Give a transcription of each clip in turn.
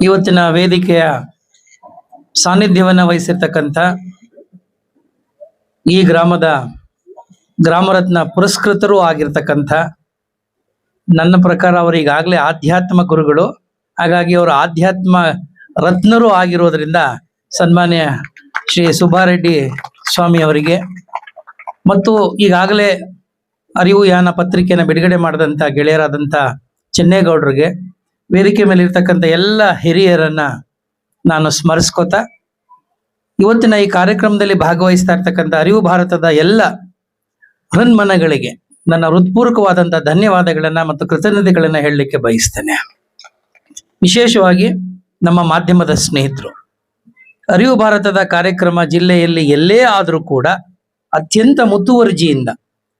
ಇವತ್ತಿನ ವೇದಿಕೆಯ ಸಾನ್ನಿಧ್ಯವನ್ನ ವಹಿಸಿರ್ತಕ್ಕಂಥ ಈ ಗ್ರಾಮದ ಗ್ರಾಮರತ್ನ ಪುರಸ್ಕೃತರು ಆಗಿರ್ತಕ್ಕಂಥ, ನನ್ನ ಪ್ರಕಾರ ಅವರು ಈಗಾಗಲೇ ಆಧ್ಯಾತ್ಮ ಗುರುಗಳು, ಹಾಗಾಗಿ ಅವರು ಆಧ್ಯಾತ್ಮ ರತ್ನರು ಆಗಿರೋದ್ರಿಂದ ಸನ್ಮಾನ್ಯ ಶ್ರೀ ಸುಬ್ಬಾರೆಡ್ಡಿ ಸ್ವಾಮಿ ಅವರಿಗೆ ಮತ್ತು ಈಗಾಗಲೇ ಅರಿವು ಯಾನ ಪತ್ರಿಕೆಯನ್ನು ಬಿಡುಗಡೆ ಮಾಡಿದಂಥ ಗೆಳೆಯರಾದಂಥ ಚೆನ್ನೇಗೌಡರಿಗೆ, ವೇದಿಕೆ ಮೇಲೆ ಇರ್ತಕ್ಕಂಥ ಎಲ್ಲ ಹಿರಿಯರನ್ನ ನಾನು ಸ್ಮರಿಸ್ಕೋತಾ ಇವತ್ತಿನ ಈ ಕಾರ್ಯಕ್ರಮದಲ್ಲಿ ಭಾಗವಹಿಸ್ತಾ ಇರ್ತಕ್ಕಂಥ ಅರಿವು ಭಾರತದ ಎಲ್ಲ ಹೃನ್ಮನಗಳಿಗೆ ನನ್ನ ಹೃತ್ಪೂರ್ವಕವಾದಂಥ ಧನ್ಯವಾದಗಳನ್ನ ಮತ್ತು ಕೃತಜ್ಞತೆಗಳನ್ನ ಹೇಳಲಿಕ್ಕೆ ಬಯಸ್ತೇನೆ. ವಿಶೇಷವಾಗಿ ನಮ್ಮ ಮಾಧ್ಯಮದ ಸ್ನೇಹಿತರು, ಅರಿವು ಭಾರತದ ಕಾರ್ಯಕ್ರಮ ಜಿಲ್ಲೆಯಲ್ಲಿ ಎಲ್ಲೇ ಆದರೂ ಕೂಡ ಅತ್ಯಂತ ಮುತುವರ್ಜಿಯಿಂದ,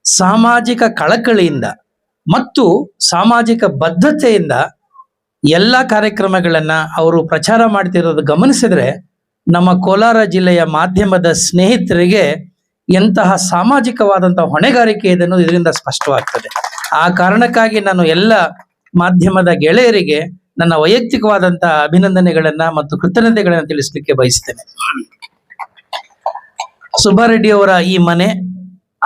ಸಾಮಾಜಿಕ ಕಳಕಳಿಯಿಂದ ಮತ್ತು ಸಾಮಾಜಿಕ ಬದ್ಧತೆಯಿಂದ ಎಲ್ಲ ಕಾರ್ಯಕ್ರಮಗಳನ್ನ ಅವರು ಪ್ರಚಾರ ಮಾಡ್ತಿರೋದು ಗಮನಿಸಿದ್ರೆ ನಮ್ಮ ಕೋಲಾರ ಜಿಲ್ಲೆಯ ಮಾಧ್ಯಮದ ಸ್ನೇಹಿತರಿಗೆ ಎಂತಹ ಸಾಮಾಜಿಕವಾದಂತಹ ಹೊಣೆಗಾರಿಕೆ ಇದೆ ಅನ್ನೋದು ಇದರಿಂದ ಸ್ಪಷ್ಟವಾಗ್ತದೆ. ಆ ಕಾರಣಕ್ಕಾಗಿ ನಾನು ಎಲ್ಲ ಮಾಧ್ಯಮದ ಗೆಳೆಯರಿಗೆ ನನ್ನ ವೈಯಕ್ತಿಕವಾದಂತಹ ಅಭಿನಂದನೆಗಳನ್ನ ಮತ್ತು ಕೃತಜ್ಞತೆಗಳನ್ನ ತಿಳಿಸ್ಲಿಕ್ಕೆ ಬಯಸ್ತೇನೆ. ಸುಬ್ಬಾರೆಡ್ಡಿ ಅವರ ಈ ಮನೆ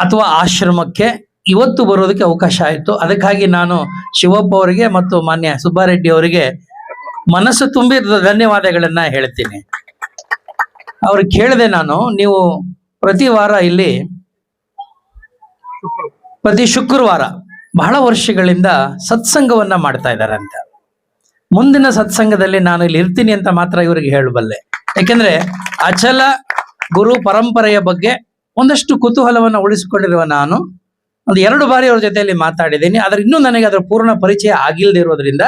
ಅಥವಾ ಆಶ್ರಮಕ್ಕೆ ಇವತ್ತು ಬರೋದಕ್ಕೆ ಅವಕಾಶ ಆಯಿತು. ಅದಕ್ಕಾಗಿ ನಾನು ಶಿವಪ್ಪ ಅವರಿಗೆ ಮತ್ತು ಮಾನ್ಯ ಸುಬ್ಬಾರೆಡ್ಡಿ ಅವರಿಗೆ ಮನಸ್ಸು ತುಂಬಿ ಧನ್ಯವಾದಗಳನ್ನ ಹೇಳ್ತೀನಿ. ಅವ್ರಿಗೆ ಕೇಳಿದೆ ನಾನು, ನೀವು ಪ್ರತಿ ವಾರ ಇಲ್ಲಿ ಪ್ರತಿ ಶುಕ್ರವಾರ ಬಹಳ ವರ್ಷಗಳಿಂದ ಸತ್ಸಂಗವನ್ನ ಮಾಡ್ತಾ ಇದ್ದಾರೆ ಅಂತ. ಮುಂದಿನ ಸತ್ಸಂಗದಲ್ಲಿ ನಾನು ಇಲ್ಲಿ ಇರ್ತೀನಿ ಅಂತ ಮಾತ್ರ ಇವರಿಗೆ ಹೇಳಬಲ್ಲೆ. ಯಾಕೆಂದ್ರೆ ಅಚಲ ಗುರು ಪರಂಪರೆಯ ಬಗ್ಗೆ ಒಂದಷ್ಟು ಕುತೂಹಲವನ್ನು ಉಳಿಸಿಕೊಂಡಿರುವ ನಾನು ಒಂದು 2 ಬಾರಿ ಅವ್ರ ಜೊತೆಯಲ್ಲಿ ಮಾತಾಡಿದ್ದೀನಿ. ಆದ್ರೆ ಇನ್ನೂ ನನಗೆ ಅದರ ಪೂರ್ಣ ಪರಿಚಯ ಆಗಿಲ್ಲದೆ ಇರೋದ್ರಿಂದ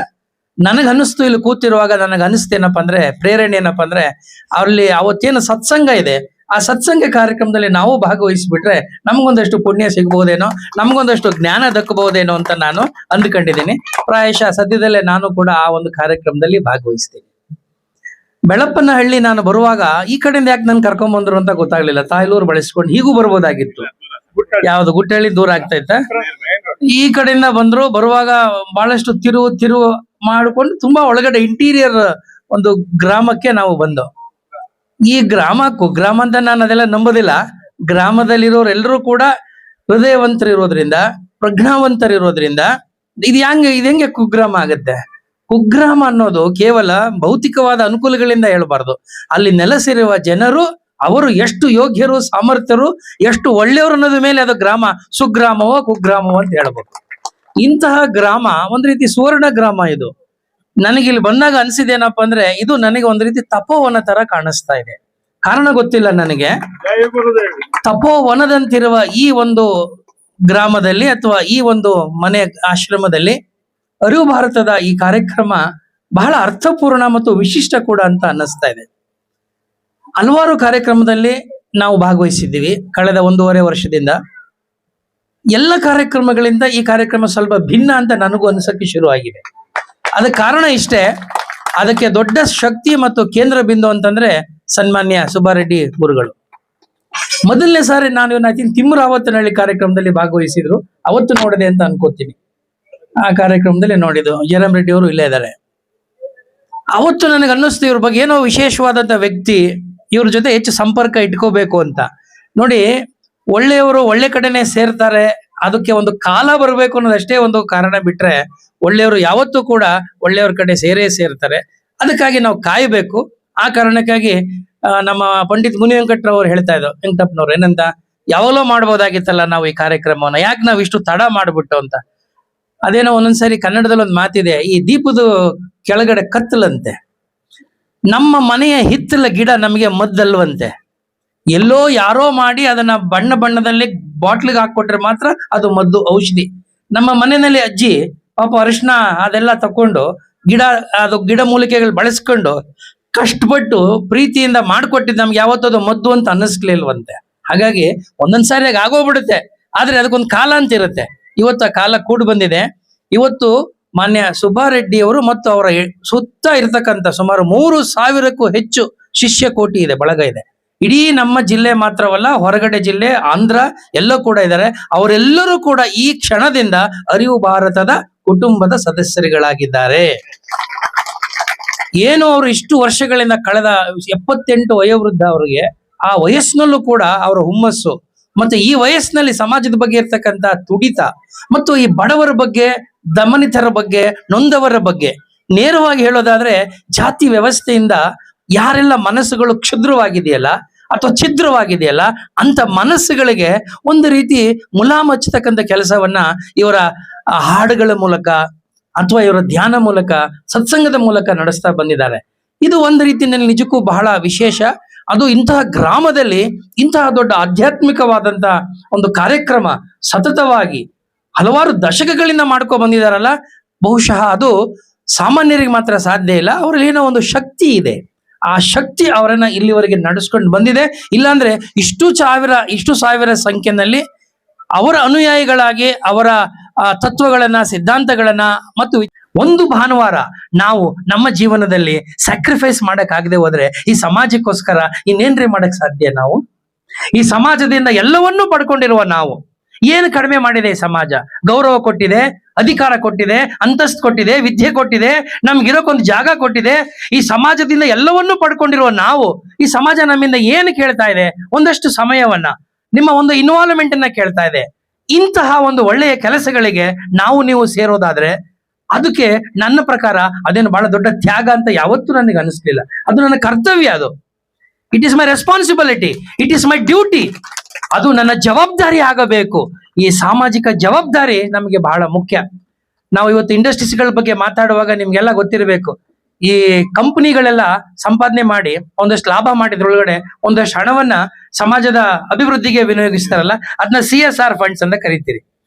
ನನಗನ್ನಿಸ್ತು, ಇಲ್ಲಿ ಕೂತಿರುವಾಗ ನನಗನ್ನಿಸ್ತೇನಪ್ಪ ಅಂದ್ರೆ, ಪ್ರೇರಣೆ ಏನಪ್ಪ ಅಂದ್ರೆ, ಅಲ್ಲಿ ಅವತ್ತೇನು ಸತ್ಸಂಗ ಇದೆ ಆ ಸತ್ಸಂಗ ಕಾರ್ಯಕ್ರಮದಲ್ಲಿ ನಾವು ಭಾಗವಹಿಸಿಬಿಟ್ರೆ ನಮಗೊಂದಷ್ಟು ಪುಣ್ಯ ಸಿಗ್ಬಹುದೇನೋ, ನಮಗೊಂದಷ್ಟು ಜ್ಞಾನ ದಕ್ಕಬಹುದೇನೋ ಅಂತ ನಾನು ಅಂದ್ಕೊಂಡಿದ್ದೀನಿ. ಪ್ರಾಯಶಃ ಸದ್ಯದಲ್ಲೇ ನಾನು ಕೂಡ ಆ ಒಂದು ಕಾರ್ಯಕ್ರಮದಲ್ಲಿ ಭಾಗವಹಿಸ್ತೀನಿ. ಬೆಳಪ್ಪನಹಳ್ಳಿ ನಾನು ಬರುವಾಗ ಈ ಕಡೆಯಿಂದ ಯಾಕೆ ನನ್ ಕರ್ಕೊಂಡ್ಬಂದ್ರು ಅಂತ ಗೊತ್ತಾಗ್ಲಿಲ್ಲ. ತಾಯ್ಲೂರು ಬಳಸ್ಕೊಂಡು ಹೀಗೂ ಬರ್ಬೋದಾಗಿತ್ತು. ಯಾವ್ದು ಗುಟ್ಟಹಳ್ಳಿ ದೂರ ಆಗ್ತಾ ಇತ್ತ, ಈ ಕಡೆಯಿಂದ ಬಂದ್ರು. ಬರುವಾಗ ಬಹಳಷ್ಟು ತಿರುವು ಮಾಡಿಕೊಂಡು ತುಂಬಾ ಒಳಗಡೆ ಇಂಟೀರಿಯರ್ ಒಂದು ಗ್ರಾಮಕ್ಕೆ ನಾವು ಬಂದು, ಈ ಗ್ರಾಮ ಅಂತ ನಾನು ಅದೆಲ್ಲ ನಂಬೋದಿಲ್ಲ. ಗ್ರಾಮದಲ್ಲಿರೋರೆಲ್ಲರೂ ಕೂಡ ಹೃದಯವಂತರಿರೋದ್ರಿಂದ, ಪ್ರಜ್ಞಾವಂತರಿರೋದ್ರಿಂದ ಇದು ಹೆಂಗೆ ಕುಗ್ರಾಮ ಆಗತ್ತೆ? ಕುಗ್ರಾಮ ಅನ್ನೋದು ಕೇವಲ ಭೌತಿಕವಾದ ಅನುಕೂಲಗಳಿಂದ ಹೇಳಬಾರ್ದು. ಅಲ್ಲಿ ನೆಲೆಸಿರುವ ಜನರು ಅವರು ಎಷ್ಟು ಯೋಗ್ಯರು, ಸಾಮರ್ಥ್ಯರು, ಎಷ್ಟು ಒಳ್ಳೆಯವರು ಅನ್ನೋದ್ರ ಮೇಲೆ ಅದು ಗ್ರಾಮ ಸುಗ್ರಾಮವೋ ಕುಗ್ರಾಮವೋ ಅಂತ ಹೇಳ್ಬೇಕು. ಇಂತಹ ಗ್ರಾಮ ಒಂದ್ ರೀತಿ ಸುವರ್ಣ ಗ್ರಾಮ. ಇದು ನನಗೆ ಇಲ್ಲಿ ಬಂದಾಗ ಅನ್ಸಿದೇನಪ್ಪ ಅಂದ್ರೆ, ಇದು ನನಗೆ ಒಂದ್ ರೀತಿ ತಪೋವನ ತರ ಕಾಣಿಸ್ತಾ ಇದೆ. ಕಾರಣ ಗೊತ್ತಿಲ್ಲ ನನಗೆ. ತಪೋವನದಂತಿರುವ ಈ ಒಂದು ಗ್ರಾಮದಲ್ಲಿ ಅಥವಾ ಈ ಒಂದು ಮನೆ ಆಶ್ರಮದಲ್ಲಿ ಅರಿವು ಭಾರತದ ಈ ಕಾರ್ಯಕ್ರಮ ಬಹಳ ಅರ್ಥಪೂರ್ಣ ಮತ್ತು ವಿಶಿಷ್ಟ ಕೂಡ ಅಂತ ಅನ್ನಿಸ್ತಾ ಇದೆ. ಹಲವಾರು ಕಾರ್ಯಕ್ರಮದಲ್ಲಿ ನಾವು ಭಾಗವಹಿಸಿದ್ದೀವಿ ಕಳೆದ 1.5 ವರ್ಷದಿಂದ. ಎಲ್ಲ ಕಾರ್ಯಕ್ರಮಗಳಿಂದ ಈ ಕಾರ್ಯಕ್ರಮ ಸ್ವಲ್ಪ ಭಿನ್ನ ಅಂತ ನನಗೂ ಅನ್ಸಕ್ಕೆ ಶುರು ಆಗಿದೆ. ಅದಕ್ಕೆ ಕಾರಣ ಇಷ್ಟೇ, ಅದಕ್ಕೆ ದೊಡ್ಡ ಶಕ್ತಿ ಮತ್ತು ಕೇಂದ್ರ ಬಿಂದು ಅಂತಂದ್ರೆ ಸನ್ಮಾನ್ಯ ಸುಬ್ಬಾರೆಡ್ಡಿ ಗುರುಗಳು. ಮೊದಲನೇ ಸಾರಿ ನಾನು ತಿಮ್ಮರಾವತ್ತನಹಳ್ಳಿ ಕಾರ್ಯಕ್ರಮದಲ್ಲಿ ಭಾಗವಹಿಸಿದ್ರು, ಅವತ್ತು ನೋಡಿದೆ ಅಂತ ಅನ್ಕೋತೀನಿ. ಆ ಕಾರ್ಯಕ್ರಮದಲ್ಲಿ ನೋಡಿದ್ದು ಜಯರಾಮ್ ರೆಡ್ಡಿ ಅವರು ಇಲ್ಲೇ ಇದ್ದಾರೆ. ಅವತ್ತು ನನಗೆ ಅನ್ನಿಸ್ತು, ಇವ್ರ ಬಗ್ಗೆ ಏನೋ ವಿಶೇಷವಾದಂತ ವ್ಯಕ್ತಿ, ಇವ್ರ ಜೊತೆ ಹೆಚ್ಚು ಸಂಪರ್ಕ ಇಟ್ಕೋಬೇಕು ಅಂತ. ನೋಡಿ, ಒಳ್ಳೆಯವರು ಒಳ್ಳೆ ಕಡೆನೆ ಸೇರ್ತಾರೆ, ಅದಕ್ಕೆ ಒಂದು ಕಾಲ ಬರಬೇಕು ಅನ್ನೋದಷ್ಟೇ ಒಂದು ಕಾರಣ ಬಿಟ್ರೆ ಒಳ್ಳೆಯವರು ಯಾವತ್ತೂ ಕೂಡ ಒಳ್ಳೆಯವ್ರ ಕಡೆ ಸೇರ್ತಾರೆ. ಅದಕ್ಕಾಗಿ ನಾವು ಕಾಯಬೇಕು. ಆ ಕಾರಣಕ್ಕಾಗಿ ನಮ್ಮ ಪಂಡಿತ್ ಮುನಿ ವೆಂಕಟರವ್ರು ಹೇಳ್ತಾ ಇದ್ರು, ವೆಂಕಟಪ್ಪನವ್ರು ಏನಂತ, ಯಾವಾಗಲೂ ಮಾಡ್ಬೋದಾಗಿತ್ತಲ್ಲ ನಾವು ಈ ಕಾರ್ಯಕ್ರಮವನ್ನ, ಯಾಕೆ ನಾವು ಇಷ್ಟು ತಡ ಮಾಡ್ಬಿಟ್ಟು ಅಂತ. ಅದೇನೋ ಒಂದೊಂದ್ಸರಿ ಕನ್ನಡದಲ್ಲಿ ಒಂದು ಮಾತಿದೆ, ಈ ದೀಪದ ಕೆಳಗಡೆ ಕತ್ತಲಂತೆ, ನಮ್ಮ ಮನೆಯ ಹಿತ್ತಲ ಗಿಡ ನಮಗೆ ಮದ್ದಲ್ವಂತೆ. ಎಲ್ಲೋ ಯಾರೋ ಮಾಡಿ ಅದನ್ನ ಬಣ್ಣದಲ್ಲಿ ಬಾಟ್ಲಿಗೆ ಹಾಕೊಟ್ರೆ ಮಾತ್ರ ಅದು ಮದ್ದು, ಔಷಧಿ. ನಮ್ಮ ಮನೆಯಲ್ಲಿ ಅಜ್ಜಿ ಪಾಪ ಅರಿಶಿನ ಅದೆಲ್ಲ ತಕೊಂಡು ಗಿಡ ಮೂಲಿಕೆಗಳು ಬಳಸ್ಕೊಂಡು ಕಷ್ಟಪಟ್ಟು ಪ್ರೀತಿಯಿಂದ ಮಾಡ್ಕೊಟ್ಟಿದ್ದು ನಮ್ಗೆ ಯಾವತ್ತದು ಮದ್ದು ಅಂತ ಅನ್ನಿಸ್ಲಿಲ್ವಂತೆ. ಹಾಗಾಗಿ ಒಂದೊಂದ್ಸಾರಿ ಆಗೋಗ್ಬಿಡುತ್ತೆ, ಆದ್ರೆ ಅದಕ್ಕೊಂದು ಕಾಲ ಅಂತ ಇರುತ್ತೆ. ಇವತ್ತು ಆ ಕಾಲ ಕೂಡಿ ಬಂದಿದೆ. ಇವತ್ತು ಮಾನ್ಯ ಸುಬ್ಬಾರೆಡ್ಡಿ ಅವರು ಮತ್ತು ಅವರ ಸುತ್ತ ಇರತಕ್ಕಂಥ ಸುಮಾರು 3,000ಕ್ಕೂ ಹೆಚ್ಚು ಶಿಷ್ಯ ಕೋಟಿ ಇದೆ, ಬಳಗ ಇದೆ. ಇಡೀ ನಮ್ಮ ಜಿಲ್ಲೆ ಮಾತ್ರವಲ್ಲ, ಹೊರಗಡೆ ಜಿಲ್ಲೆ, ಆಂಧ್ರ ಎಲ್ಲ ಕೂಡ ಇದ್ದಾರೆ. ಅವರೆಲ್ಲರೂ ಕೂಡ ಈ ಕ್ಷಣದಿಂದ ಅರಿವು ಭಾರತದ ಕುಟುಂಬದ ಸದಸ್ಯರುಗಳಾಗಿದ್ದಾರೆ. ಏನು ಅವರು ಇಷ್ಟು ವರ್ಷಗಳಿಂದ ಕಳೆದ 78 ವಯೋವೃದ್ಧ ಅವರಿಗೆ, ಆ ವಯಸ್ಸಿನಲ್ಲೂ ಕೂಡ ಅವರ ಹುಮ್ಮಸ್ಸು ಮತ್ತೆ ಈ ವಯಸ್ಸಿನಲ್ಲಿ ಸಮಾಜದ ಬಗ್ಗೆ ಇರ್ತಕ್ಕಂಥ ತುಡಿತ ಮತ್ತು ಈ ಬಡವರ ಬಗ್ಗೆ, ದಮನಿತರ ಬಗ್ಗೆ, ನೊಂದವರ ಬಗ್ಗೆ ನೇರವಾಗಿ ಹೇಳೋದಾದ್ರೆ ಜಾತಿ ವ್ಯವಸ್ಥೆಯಿಂದ ಯಾರೆಲ್ಲ ಮನಸ್ಸುಗಳು ಕ್ಷುದ್ರವಾಗಿದೆಯಲ್ಲ ಅಥವಾ ಛಿದ್ರವಾಗಿದೆಯಲ್ಲ ಅಂತ ಮನಸ್ಸುಗಳಿಗೆ ಒಂದು ರೀತಿ ಮುಲಾಮ್ ಹಚ್ಚತಕ್ಕಂಥ ಕೆಲಸವನ್ನ ಇವರ ಹಾಡುಗಳ ಮೂಲಕ ಅಥವಾ ಇವರ ಧ್ಯಾನ ಮೂಲಕ, ಸತ್ಸಂಗದ ಮೂಲಕ ನಡೆಸ್ತಾ ಬಂದಿದ್ದಾರೆ. ಇದು ಒಂದು ರೀತಿಯಲ್ಲಿ ನಿಜಕ್ಕೂ ಬಹಳ ವಿಶೇಷ. ಅದು ಇಂತಹ ಗ್ರಾಮದಲ್ಲಿ ಇಂತಹ ದೊಡ್ಡ ಆಧ್ಯಾತ್ಮಿಕವಾದಂತ ಒಂದು ಕಾರ್ಯಕ್ರಮ ಸತತವಾಗಿ ಹಲವಾರು ದಶಕಗಳಿಂದ ಮಾಡ್ಕೊ ಬಂದಿದಾರಲ್ಲ, ಬಹುಶಃ ಅದು ಸಾಮಾನ್ಯರಿಗೆ ಮಾತ್ರ ಸಾಧ್ಯ ಇಲ್ಲ. ಅವರಲ್ಲಿ ಏನೋ ಒಂದು ಶಕ್ತಿ ಇದೆ. ಆ ಶಕ್ತಿ ಅವರನ್ನ ಇಲ್ಲಿವರೆಗೆ ನಡೆಸ್ಕೊಂಡು ಬಂದಿದೆ. ಇಲ್ಲಾಂದ್ರೆ ಇಷ್ಟು ಸಾವಿರ ಸಂಖ್ಯೆಯಲ್ಲಿ ಅವರ ಅನುಯಾಯಿಗಳಾಗಿ ಅವರ ತತ್ವಗಳನ್ನ, ಸಿದ್ಧಾಂತಗಳನ್ನ ಮತ್ತು ಒಂದು ಭಾನುವಾರ ನಾವು ನಮ್ಮ ಜೀವನದಲ್ಲಿ ಸ್ಯಾಕ್ರಿಫೈಸ್ ಮಾಡಕ್ಕಾಗದೆ ಹೋದ್ರೆ ಈ ಸಮಾಜಕ್ಕೋಸ್ಕರ ಇನ್ನೇನ್ರಿ ಮಾಡಕ್ ಸಾಧ್ಯ? ನಾವು ಈ ಸಮಾಜದಿಂದ ಎಲ್ಲವನ್ನೂ ಪಡ್ಕೊಂಡಿರುವ ನಾವು ಏನು ಕಡಿಮೆ ಮಾಡಿದೆ? ಈ ಸಮಾಜ ಗೌರವ ಕೊಟ್ಟಿದೆ, ಅಧಿಕಾರ ಕೊಟ್ಟಿದೆ, ಅಂತಸ್ತು ಕೊಟ್ಟಿದೆ, ವಿದ್ಯೆ ಕೊಟ್ಟಿದೆ, ನಮ್ಗಿರೋಕೊಂದು ಜಾಗ ಕೊಟ್ಟಿದೆ. ಈ ಸಮಾಜದಿಂದ ಎಲ್ಲವನ್ನೂ ಪಡ್ಕೊಂಡಿರುವ ನಾವು ಈ ಸಮಾಜ ನಮ್ಮಿಂದ ಏನು ಕೇಳ್ತಾ ಇದೆ? ಒಂದಷ್ಟು ಸಮಯವನ್ನ, ನಿಮ್ಮ ಒಂದು ಇನ್ವಾಲ್ವ್ಮೆಂಟ್ ಅನ್ನ ಕೇಳ್ತಾ ಇದೆ. ಇಂತಹ ಒಂದು ಒಳ್ಳೆಯ ಕೆಲಸಗಳಿಗೆ ನೀವು ಸೇರೋದಾದ್ರೆ ಅದಕ್ಕೆ ನನ್ನ ಪ್ರಕಾರ ಅದೇನು ಬಹಳ ದೊಡ್ಡ ತ್ಯಾಗ ಅಂತ ಯಾವತ್ತೂ ನನಗೆ ಅನಿಸ್ಲಿಲ್ಲ. ಅದು ನನ್ನ ಕರ್ತವ್ಯ. ಅದು it is my responsibility, it is my duty. ಅದು ನನ್ನ ಜವಾಬ್ದಾರಿ ಆಗಬೇಕು. ಈ ಸಾಮಾಜಿಕ ಜವಾಬ್ದಾರಿ ನಮಗೆ ಬಹಳ ಮುಖ್ಯ. ನಾವು ಇವತ್ತು ಇಂಡಸ್ಟ್ರೀಸ್ಗಳ ಬಗ್ಗೆ ಮಾತಾಡುವಾಗ ನಿಮ್ಗೆಲ್ಲ ಗೊತ್ತಿರಬೇಕು, ಈ ಕಂಪನಿಗಳೆಲ್ಲ ಸಂಪಾದನೆ ಮಾಡಿ ಒಂದಷ್ಟು ಲಾಭ ಮಾಡಿದ್ರೊಳಗಡೆ ಒಂದಷ್ಟು ಹಣವನ್ನ ಸಮಾಜದ ಅಭಿವೃದ್ಧಿಗೆ ವಿನಿಯೋಗಿಸ್ತಾರಲ್ಲ, ಅದನ್ನ CSR ಫಂಡ್ಸ್ ಅಂತ ಕರಿತೀರಿ.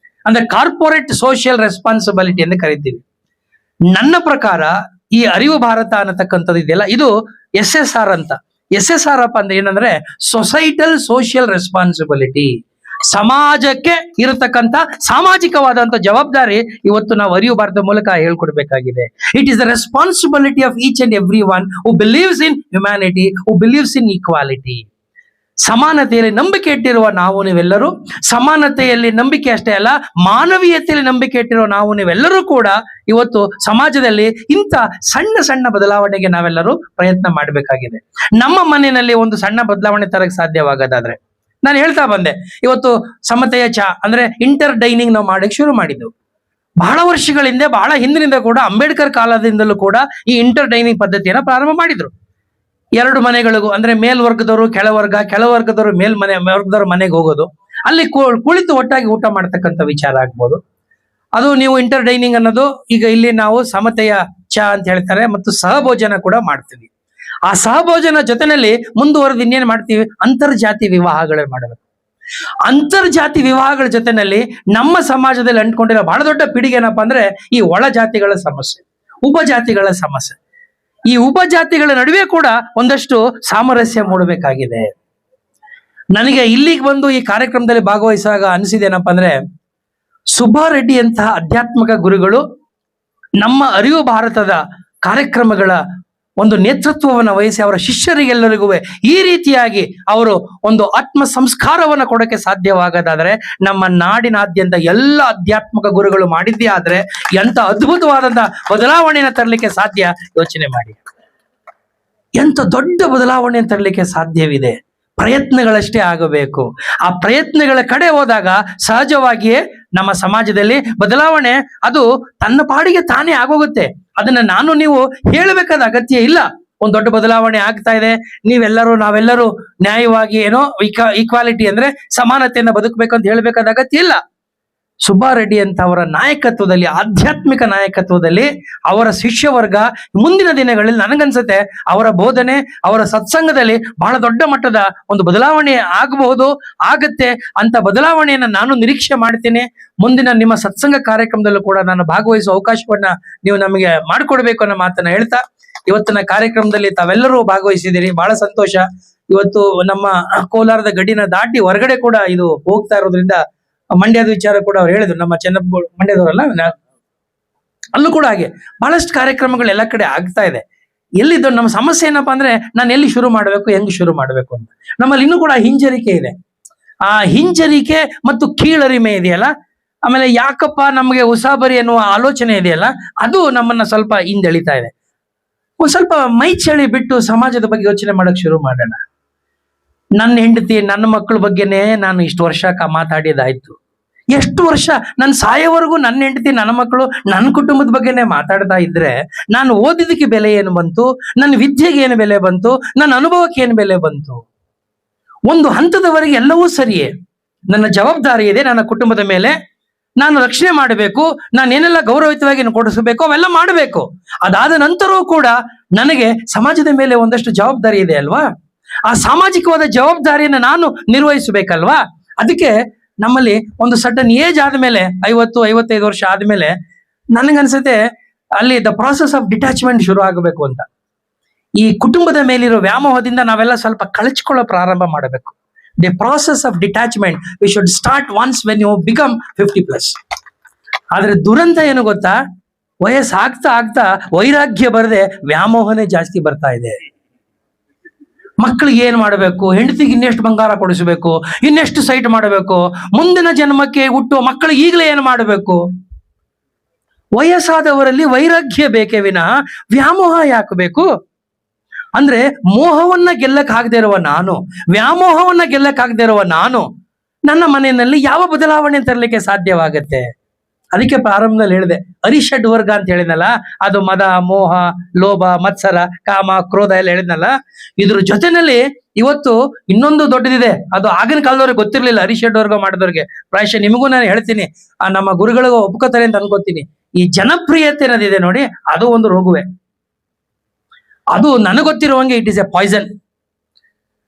ಅಂದ್ರೆ ಕಾರ್ಪೊರೇಟ್ ಸೋಷಿಯಲ್ ರೆಸ್ಪಾನ್ಸಿಬಿಲಿಟಿ ಅಂತ ಕರಿತೀವಿ. ನನ್ನ ಪ್ರಕಾರ ಈ ಅರಿವು ಭಾರತ ಅನ್ನತಕ್ಕಂಥದ್ದು ಇದೆಯಲ್ಲ, ಇದು SSR ಅಂತ. SSR ಅಪ್ಪ ಅಂದ್ರೆ ಏನಂದ್ರೆ ಸೊಸೈಟಲ್ ಸೋಷಿಯಲ್ ರೆಸ್ಪಾನ್ಸಿಬಿಲಿಟಿ. ಸಮಾಜಕ್ಕೆ ಇರತಕ್ಕಂತ ಸಾಮಾಜಿಕವಾದಂತ ಜವಾಬ್ದಾರಿ ಇವತ್ತು ನಾವು ಅರಿವು ಭಾರತ ಮೂಲಕ ಹೇಳ್ಕೊಡ್ಬೇಕಾಗಿದೆ. It is the responsibility of each and every one who believes in humanity, who believes in equality. ಸಮಾನತೆಯಲ್ಲಿ ನಂಬಿಕೆ ಇಟ್ಟಿರುವ ನೀವೆಲ್ಲರೂ, ಸಮಾನತೆಯಲ್ಲಿ ನಂಬಿಕೆ ಅಷ್ಟೇ ಅಲ್ಲ, ಮಾನವೀಯತೆಯಲ್ಲಿ ನಂಬಿಕೆ ಇಟ್ಟಿರುವ ನೀವೆಲ್ಲರೂ ಕೂಡ ಇವತ್ತು ಸಮಾಜದಲ್ಲಿ ಇಂಥ ಸಣ್ಣ ಸಣ್ಣ ಬದಲಾವಣೆಗೆ ನಾವೆಲ್ಲರೂ ಪ್ರಯತ್ನ ಮಾಡಬೇಕಾಗಿದೆ. ನಮ್ಮ ಮನೆಯಲ್ಲಿ ಒಂದು ಸಣ್ಣ ಬದಲಾವಣೆ ತರಕ್ಕೆ ಸಾಧ್ಯವಾಗದಾದ್ರೆ, ನಾನು ಹೇಳ್ತಾ ಬಂದೆ, ಇವತ್ತು ಸಮತೆಯ ಅಂದ್ರೆ ಇಂಟರ್ ಡೈನಿಂಗ್ ನಾವು ಮಾಡಕ್ಕೆ ಶುರು ಮಾಡಿದ್ದೆವು. ಬಹಳ ವರ್ಷಗಳಿಂದ, ಬಹಳ ಹಿಂದಿನಿಂದ ಕೂಡ, ಅಂಬೇಡ್ಕರ್ ಕಾಲದಿಂದಲೂ ಕೂಡ ಈ ಇಂಟರ್ ಡೈನಿಂಗ್ ಪದ್ಧತಿಯನ್ನ ಪ್ರಾರಂಭ ಮಾಡಿದ್ರು. 2 ಮನೆಗಳಿಗೂ ಅಂದ್ರೆ ಮೇಲ್ವರ್ಗದವರು ಕೆಳವರ್ಗದವರು ವರ್ಗದವ್ರ ಮನೆಗೆ ಹೋಗೋದು, ಅಲ್ಲಿ ಕುಳಿತು ಒಟ್ಟಾಗಿ ಊಟ ಮಾಡ್ತಕ್ಕಂಥ ವಿಚಾರ ಆಗ್ಬೋದು. ಅದು ನೀವು ಇಂಟರ್ ಡೈನಿಂಗ್ ಅನ್ನೋದು ಈಗ ಇಲ್ಲಿ ನಾವು ಸಮತೆಯ ಅಂತ ಹೇಳ್ತಾರೆ, ಮತ್ತು ಸಹಭೋಜನ ಕೂಡ ಮಾಡ್ತೀವಿ. ಆ ಸಹಭೋಜನ ಜೊತೆನಲ್ಲಿ ಮುಂದುವರೆದು ಇನ್ನೇನ್ ಮಾಡ್ತೀವಿ? ಅಂತರ್ಜಾತಿ ವಿವಾಹಗಳನ್ನ ಮಾಡಬೇಕು. ಅಂತರ್ಜಾತಿ ವಿವಾಹಗಳ ಜೊತೆನಲ್ಲಿ ನಮ್ಮ ಸಮಾಜದಲ್ಲಿ ಅಂಟ್ಕೊಂಡಿರೋ ಬಹಳ ದೊಡ್ಡ ಪಿಡಿಗೆ ಏನಪ್ಪಾ ಅಂದ್ರೆ ಈ ಒಳ ಜಾತಿಗಳ ಸಮಸ್ಯೆ, ಉಪಜಾತಿಗಳ ಸಮಸ್ಯೆ. ಈ ಉಪಜಾತಿಗಳ ನಡುವೆ ಕೂಡ ಒಂದಷ್ಟು ಸಾಮರಸ್ಯ ಮೂಡಬೇಕಾಗಿದೆ. ನನಗೆ ಇಲ್ಲಿಗೆ ಬಂದು ಈ ಕಾರ್ಯಕ್ರಮದಲ್ಲಿ ಭಾಗವಹಿಸುವಾಗ ಅನಿಸಿದೇನಪ್ಪ ಅಂದ್ರೆ, ಸುಬ್ಬಾರೆಡ್ಡಿ ಅಂತಹ ಆಧ್ಯಾತ್ಮಿಕ ಗುರುಗಳು ನಮ್ಮ ಅರಿವು ಭಾರತದ ಕಾರ್ಯಕ್ರಮಗಳ ಒಂದು ನೇತೃತ್ವವನ್ನು ವಹಿಸಿ ಅವರ ಶಿಷ್ಯರಿಗೆಲ್ಲರಿಗೂ ಈ ರೀತಿಯಾಗಿ ಅವರು ಒಂದು ಆತ್ಮ ಸಂಸ್ಕಾರವನ್ನು ಕೊಡಕ್ಕೆ ಸಾಧ್ಯವಾಗದಾದ್ರೆ, ನಮ್ಮ ನಾಡಿನಾದ್ಯಂತ ಎಲ್ಲ ಆಧ್ಯಾತ್ಮಿಕ ಗುರುಗಳು ಮಾಡಿದ್ದೇ ಆದ್ರೆ ಎಂತ ಅದ್ಭುತವಾದಂತಹ ಬದಲಾವಣೆಯನ್ನು ತರಲಿಕ್ಕೆ ಸಾಧ್ಯ. ಯೋಚನೆ ಮಾಡಿ, ಎಂತ ದೊಡ್ಡ ಬದಲಾವಣೆ ತರಲಿಕ್ಕೆ ಸಾಧ್ಯವಿದೆ. ಪ್ರಯತ್ನಗಳಷ್ಟೇ ಆಗಬೇಕು. ಆ ಪ್ರಯತ್ನಗಳ ಕಡೆ ಹೋದಾಗ ಸಹಜವಾಗಿಯೇ ನಮ್ಮ ಸಮಾಜದಲ್ಲಿ ಬದಲಾವಣೆ ಅದು ತನ್ನ ಪಾಡಿಗೆ ತಾನೇ ಆಗೋಗುತ್ತೆ. ಅದನ್ನ ನೀವು ಹೇಳಬೇಕಾದ ಅಗತ್ಯ ಇಲ್ಲ. ಒಂದು ದೊಡ್ಡ ಬದಲಾವಣೆ ಆಗ್ತಾ ಇದೆ, ನಾವೆಲ್ಲರೂ ನ್ಯಾಯವಾಗಿ ಈಕ್ವಾಲಿಟಿ ಅಂದ್ರೆ ಸಮಾನತೆಯನ್ನ ಬದುಕಬೇಕು ಅಂತ ಹೇಳ್ಬೇಕಾದ ಅಗತ್ಯ ಇಲ್ಲ. ಸುಬ್ಬಾರೆಡ್ಡಿ ಅಂತ ಅವರ ನಾಯಕತ್ವದಲ್ಲಿ, ಆಧ್ಯಾತ್ಮಿಕ ನಾಯಕತ್ವದಲ್ಲಿ ಅವರ ಶಿಷ್ಯವರ್ಗ ಮುಂದಿನ ದಿನಗಳಲ್ಲಿ ನನಗನ್ಸುತ್ತೆ ಅವರ ಬೋಧನೆ, ಅವರ ಸತ್ಸಂಗದಲ್ಲಿ ಬಹಳ ದೊಡ್ಡ ಮಟ್ಟದ ಒಂದು ಬದಲಾವಣೆ ಆಗತ್ತೆ ಅಂತ ಬದಲಾವಣೆಯನ್ನ ನಾನು ನಿರೀಕ್ಷೆ ಮಾಡ್ತೀನಿ. ಮುಂದಿನ ನಿಮ್ಮ ಸತ್ಸಂಗ ಕಾರ್ಯಕ್ರಮದಲ್ಲೂ ಕೂಡ ನಾನು ಭಾಗವಹಿಸುವ ಅವಕಾಶವನ್ನ ನೀವು ನಮಗೆ ಮಾಡಿಕೊಡ್ಬೇಕು ಅನ್ನೋ ಮಾತನ್ನ ಹೇಳ್ತಾ, ಇವತ್ತಿನ ಕಾರ್ಯಕ್ರಮದಲ್ಲಿ ತಾವೆಲ್ಲರೂ ಭಾಗವಹಿಸಿದ್ದೀರಿ, ಬಹಳ ಸಂತೋಷ. ಇವತ್ತು ನಮ್ಮ ಕೋಲಾರದ ಗಡಿನ ದಾಟಿ ಹೊರಗಡೆ ಕೂಡ ಇದು ಹೋಗ್ತಾ ಇರೋದ್ರಿಂದ ಮಂಡ್ಯದ ವಿಚಾರ ಕೂಡ ಅವ್ರು ಹೇಳಿದ್ರು, ನಮ್ಮ ಚೆನ್ನಪ್ಪ ಮಂಡ್ಯದವರಲ್ಲ, ಅಲ್ಲೂ ಕೂಡ ಹಾಗೆ ಬಹಳಷ್ಟು ಕಾರ್ಯಕ್ರಮಗಳು ಎಲ್ಲ ಕಡೆ ಆಗ್ತಾ ಇದೆ. ಎಲ್ಲಿದ್ದು ನಮ್ಮ ಸಮಸ್ಯೆ ಏನಪ್ಪಾ ಅಂದ್ರೆ, ನಾನು ಎಲ್ಲಿ ಶುರು ಮಾಡಬೇಕು, ಹೆಂಗ್ ಶುರು ಮಾಡಬೇಕು ಅಂತ. ನಮ್ಮಲ್ಲಿ ಇನ್ನೂ ಕೂಡ ಹಿಂಜರಿಕೆ ಇದೆ. ಆ ಹಿಂಜರಿಕೆ ಮತ್ತು ಕೀಳರಿಮೆ ಇದೆಯಲ್ಲ, ಆಮೇಲೆ ಯಾಕಪ್ಪ ನಮಗೆ ಉಸಾಬರಿ ಅನ್ನುವ ಆಲೋಚನೆ ಇದೆಯಲ್ಲ, ಅದು ನಮ್ಮನ್ನ ಸ್ವಲ್ಪ ಹಿಂದೆಳಿತಾ ಇದೆ. ಒಂದ್ ಸ್ವಲ್ಪ ಮೈ ಚಳಿ ಬಿಟ್ಟು ಸಮಾಜದ ಬಗ್ಗೆ ಯೋಚನೆ ಮಾಡಕ್ ಶುರು ಮಾಡೋಣ. ನನ್ನ ಹೆಂಡತಿ ನನ್ನ ಮಕ್ಕಳ ಬಗ್ಗೆನೇ ನಾನು ಇಷ್ಟು ವರ್ಷ ಮಾತಾಡಿದಾಯ್ತು. ಎಷ್ಟು ವರ್ಷ ನನ್ನ ಸಾಯೋವರೆಗೂ ನನ್ನ ಹೆಂಡತಿ ನನ್ನ ಮಕ್ಕಳು ನನ್ನ ಕುಟುಂಬದ ಬಗ್ಗೆನೇ ಮಾತಾಡ್ತಾ ಇದ್ರೆ ನಾನು ಓದಿದಕ್ಕೆ ಬೆಲೆ ಏನು ಬಂತು, ನನ್ನ ವಿದ್ಯೆಗೆ ಏನು ಬೆಲೆ ಬಂತು, ನನ್ನ ಅನುಭವಕ್ಕೆ ಏನು ಬೆಲೆ ಬಂತು? ಒಂದು ಹಂತದವರೆಗೆ ಎಲ್ಲವೂ ಸರಿಯೇ, ನನ್ನ ಜವಾಬ್ದಾರಿ ಇದೆ ನನ್ನ ಕುಟುಂಬದ ಮೇಲೆ, ನಾನು ರಕ್ಷಣೆ ಮಾಡಬೇಕು, ನಾನು ಏನೆಲ್ಲ ಗೌರವಯುತವಾಗಿ ಕೊಡಿಸಬೇಕು ಅವೆಲ್ಲ ಮಾಡಬೇಕು. ಅದಾದ ನಂತರವೂ ಕೂಡ ನನಗೆ ಸಮಾಜದ ಮೇಲೆ ಒಂದಷ್ಟು ಜವಾಬ್ದಾರಿ ಇದೆ ಅಲ್ವಾ? ಆ ಸಾಮಾಜಿಕವಾದ ಜವಾಬ್ದಾರಿಯನ್ನು ನಾನು ನಿರ್ವಹಿಸಬೇಕಲ್ವಾ? ಅದಕ್ಕೆ ನಮ್ಮಲ್ಲಿ ಒಂದು ಸಡನ್ ಏಜ್ ಆದ್ಮೇಲೆ 50-55 ವರ್ಷ ಆದ್ಮೇಲೆ ನನಗನ್ಸುತ್ತೆ ಅಲ್ಲಿ ದ ಪ್ರಾಸೆಸ್ ಆಫ್ ಡಿಟ್ಯಾಚ್ಮೆಂಟ್ ಶುರು ಆಗಬೇಕು ಅಂತ. ಈ ಕುಟುಂಬದ ಮೇಲಿರೋ ವ್ಯಾಮೋಹದಿಂದ ನಾವೆಲ್ಲ ಸ್ವಲ್ಪ ಕಳಚ್ಕೊಳ್ಳೋ ಪ್ರಾರಂಭ ಮಾಡಬೇಕು. The process of detachment we should start once when you become 50+. ಆದ್ರೆ ದುರಂತ ಏನು ಗೊತ್ತಾ, ವಯಸ್ಸಾಗ್ತಾ ಆಗ್ತಾ ವೈರಾಗ್ಯ ಬರದೆ ವ್ಯಾಮೋಹನೇ ಜಾಸ್ತಿ ಬರ್ತಾ ಇದೆ. ಮಕ್ಕಳಿಗೆ ಏನ್ ಮಾಡಬೇಕು, ಹೆಂಡತಿಗೆ ಇನ್ನೆಷ್ಟು ಬಂಗಾರ ಕೊಡಿಸಬೇಕು, ಇನ್ನೆಷ್ಟು ಸೈಟ್ ಮಾಡಬೇಕು, ಮುಂದಿನ ಜನ್ಮಕ್ಕೆ ಹುಟ್ಟುವ ಮಕ್ಕಳಿಗೆ ಈಗಲೇ ಏನು ಮಾಡಬೇಕು? ವಯಸ್ಸಾದವರಲ್ಲಿ ವೈರಾಗ್ಯ ಬೇಕೇ ವಿನಃ ವ್ಯಾಮೋಹ ಯಾಕೆ ಬೇಕು? ಅಂದ್ರೆ ಮೋಹವನ್ನ ಗೆಲ್ಲಕ್ ಆಗದೆ ಇರುವ ನಾನು, ವ್ಯಾಮೋಹವನ್ನ ಗೆಲ್ಲಕ್ ಆಗದೆ ಇರುವ ನಾನು ನನ್ನ ಮನೆಯಲ್ಲಿ ಯಾವ ಬದಲಾವಣೆ ತರಲಿಕ್ಕೆ ಸಾಧ್ಯವಾಗತ್ತೆ? ಅದಕ್ಕೆ ಪ್ರಾರಂಭದಲ್ಲಿ ಹೇಳಿದೆ, ಅರಿಷಡ್ ವರ್ಗ ಅಂತ ಹೇಳಿದ್ನಲ್ಲ, ಅದು ಮದ, ಮೋಹ, ಲೋಭ, ಮತ್ಸರ, ಕಾಮ, ಕ್ರೋಧ ಎಲ್ಲ ಹೇಳಿದ್ನಲ್ಲ. ಇದ್ರ ಜೊತೆನಲ್ಲಿ ಇವತ್ತು ಇನ್ನೊಂದು ದೊಡ್ಡದಿದೆ, ಅದು ಆಗಿನ ಕಾಲದವ್ರಿಗೆ ಗೊತ್ತಿರ್ಲಿಲ್ಲ. ಅರಿಷಡ್ ವರ್ಗ ಮಾಡಿದವ್ರಿಗೆ ಪ್ರಾಯಶಃ ನಿಮಗೂ ನಾನು ಹೇಳ್ತೀನಿ, ನಮ್ಮ ಗುರುಗಳಿಗೂ ಒಪ್ಕೋತಾರೆ ಅಂತ ಅನ್ಕೋತೀನಿ. ಈ ಜನಪ್ರಿಯತೆ ಅನ್ನೋದಿದೆ ನೋಡಿ, ಅದು ಒಂದು ರೋಗವೇ. ಅದು ನನಗೆ ಗೊತ್ತಿರುವಂಗೆ it is a poison.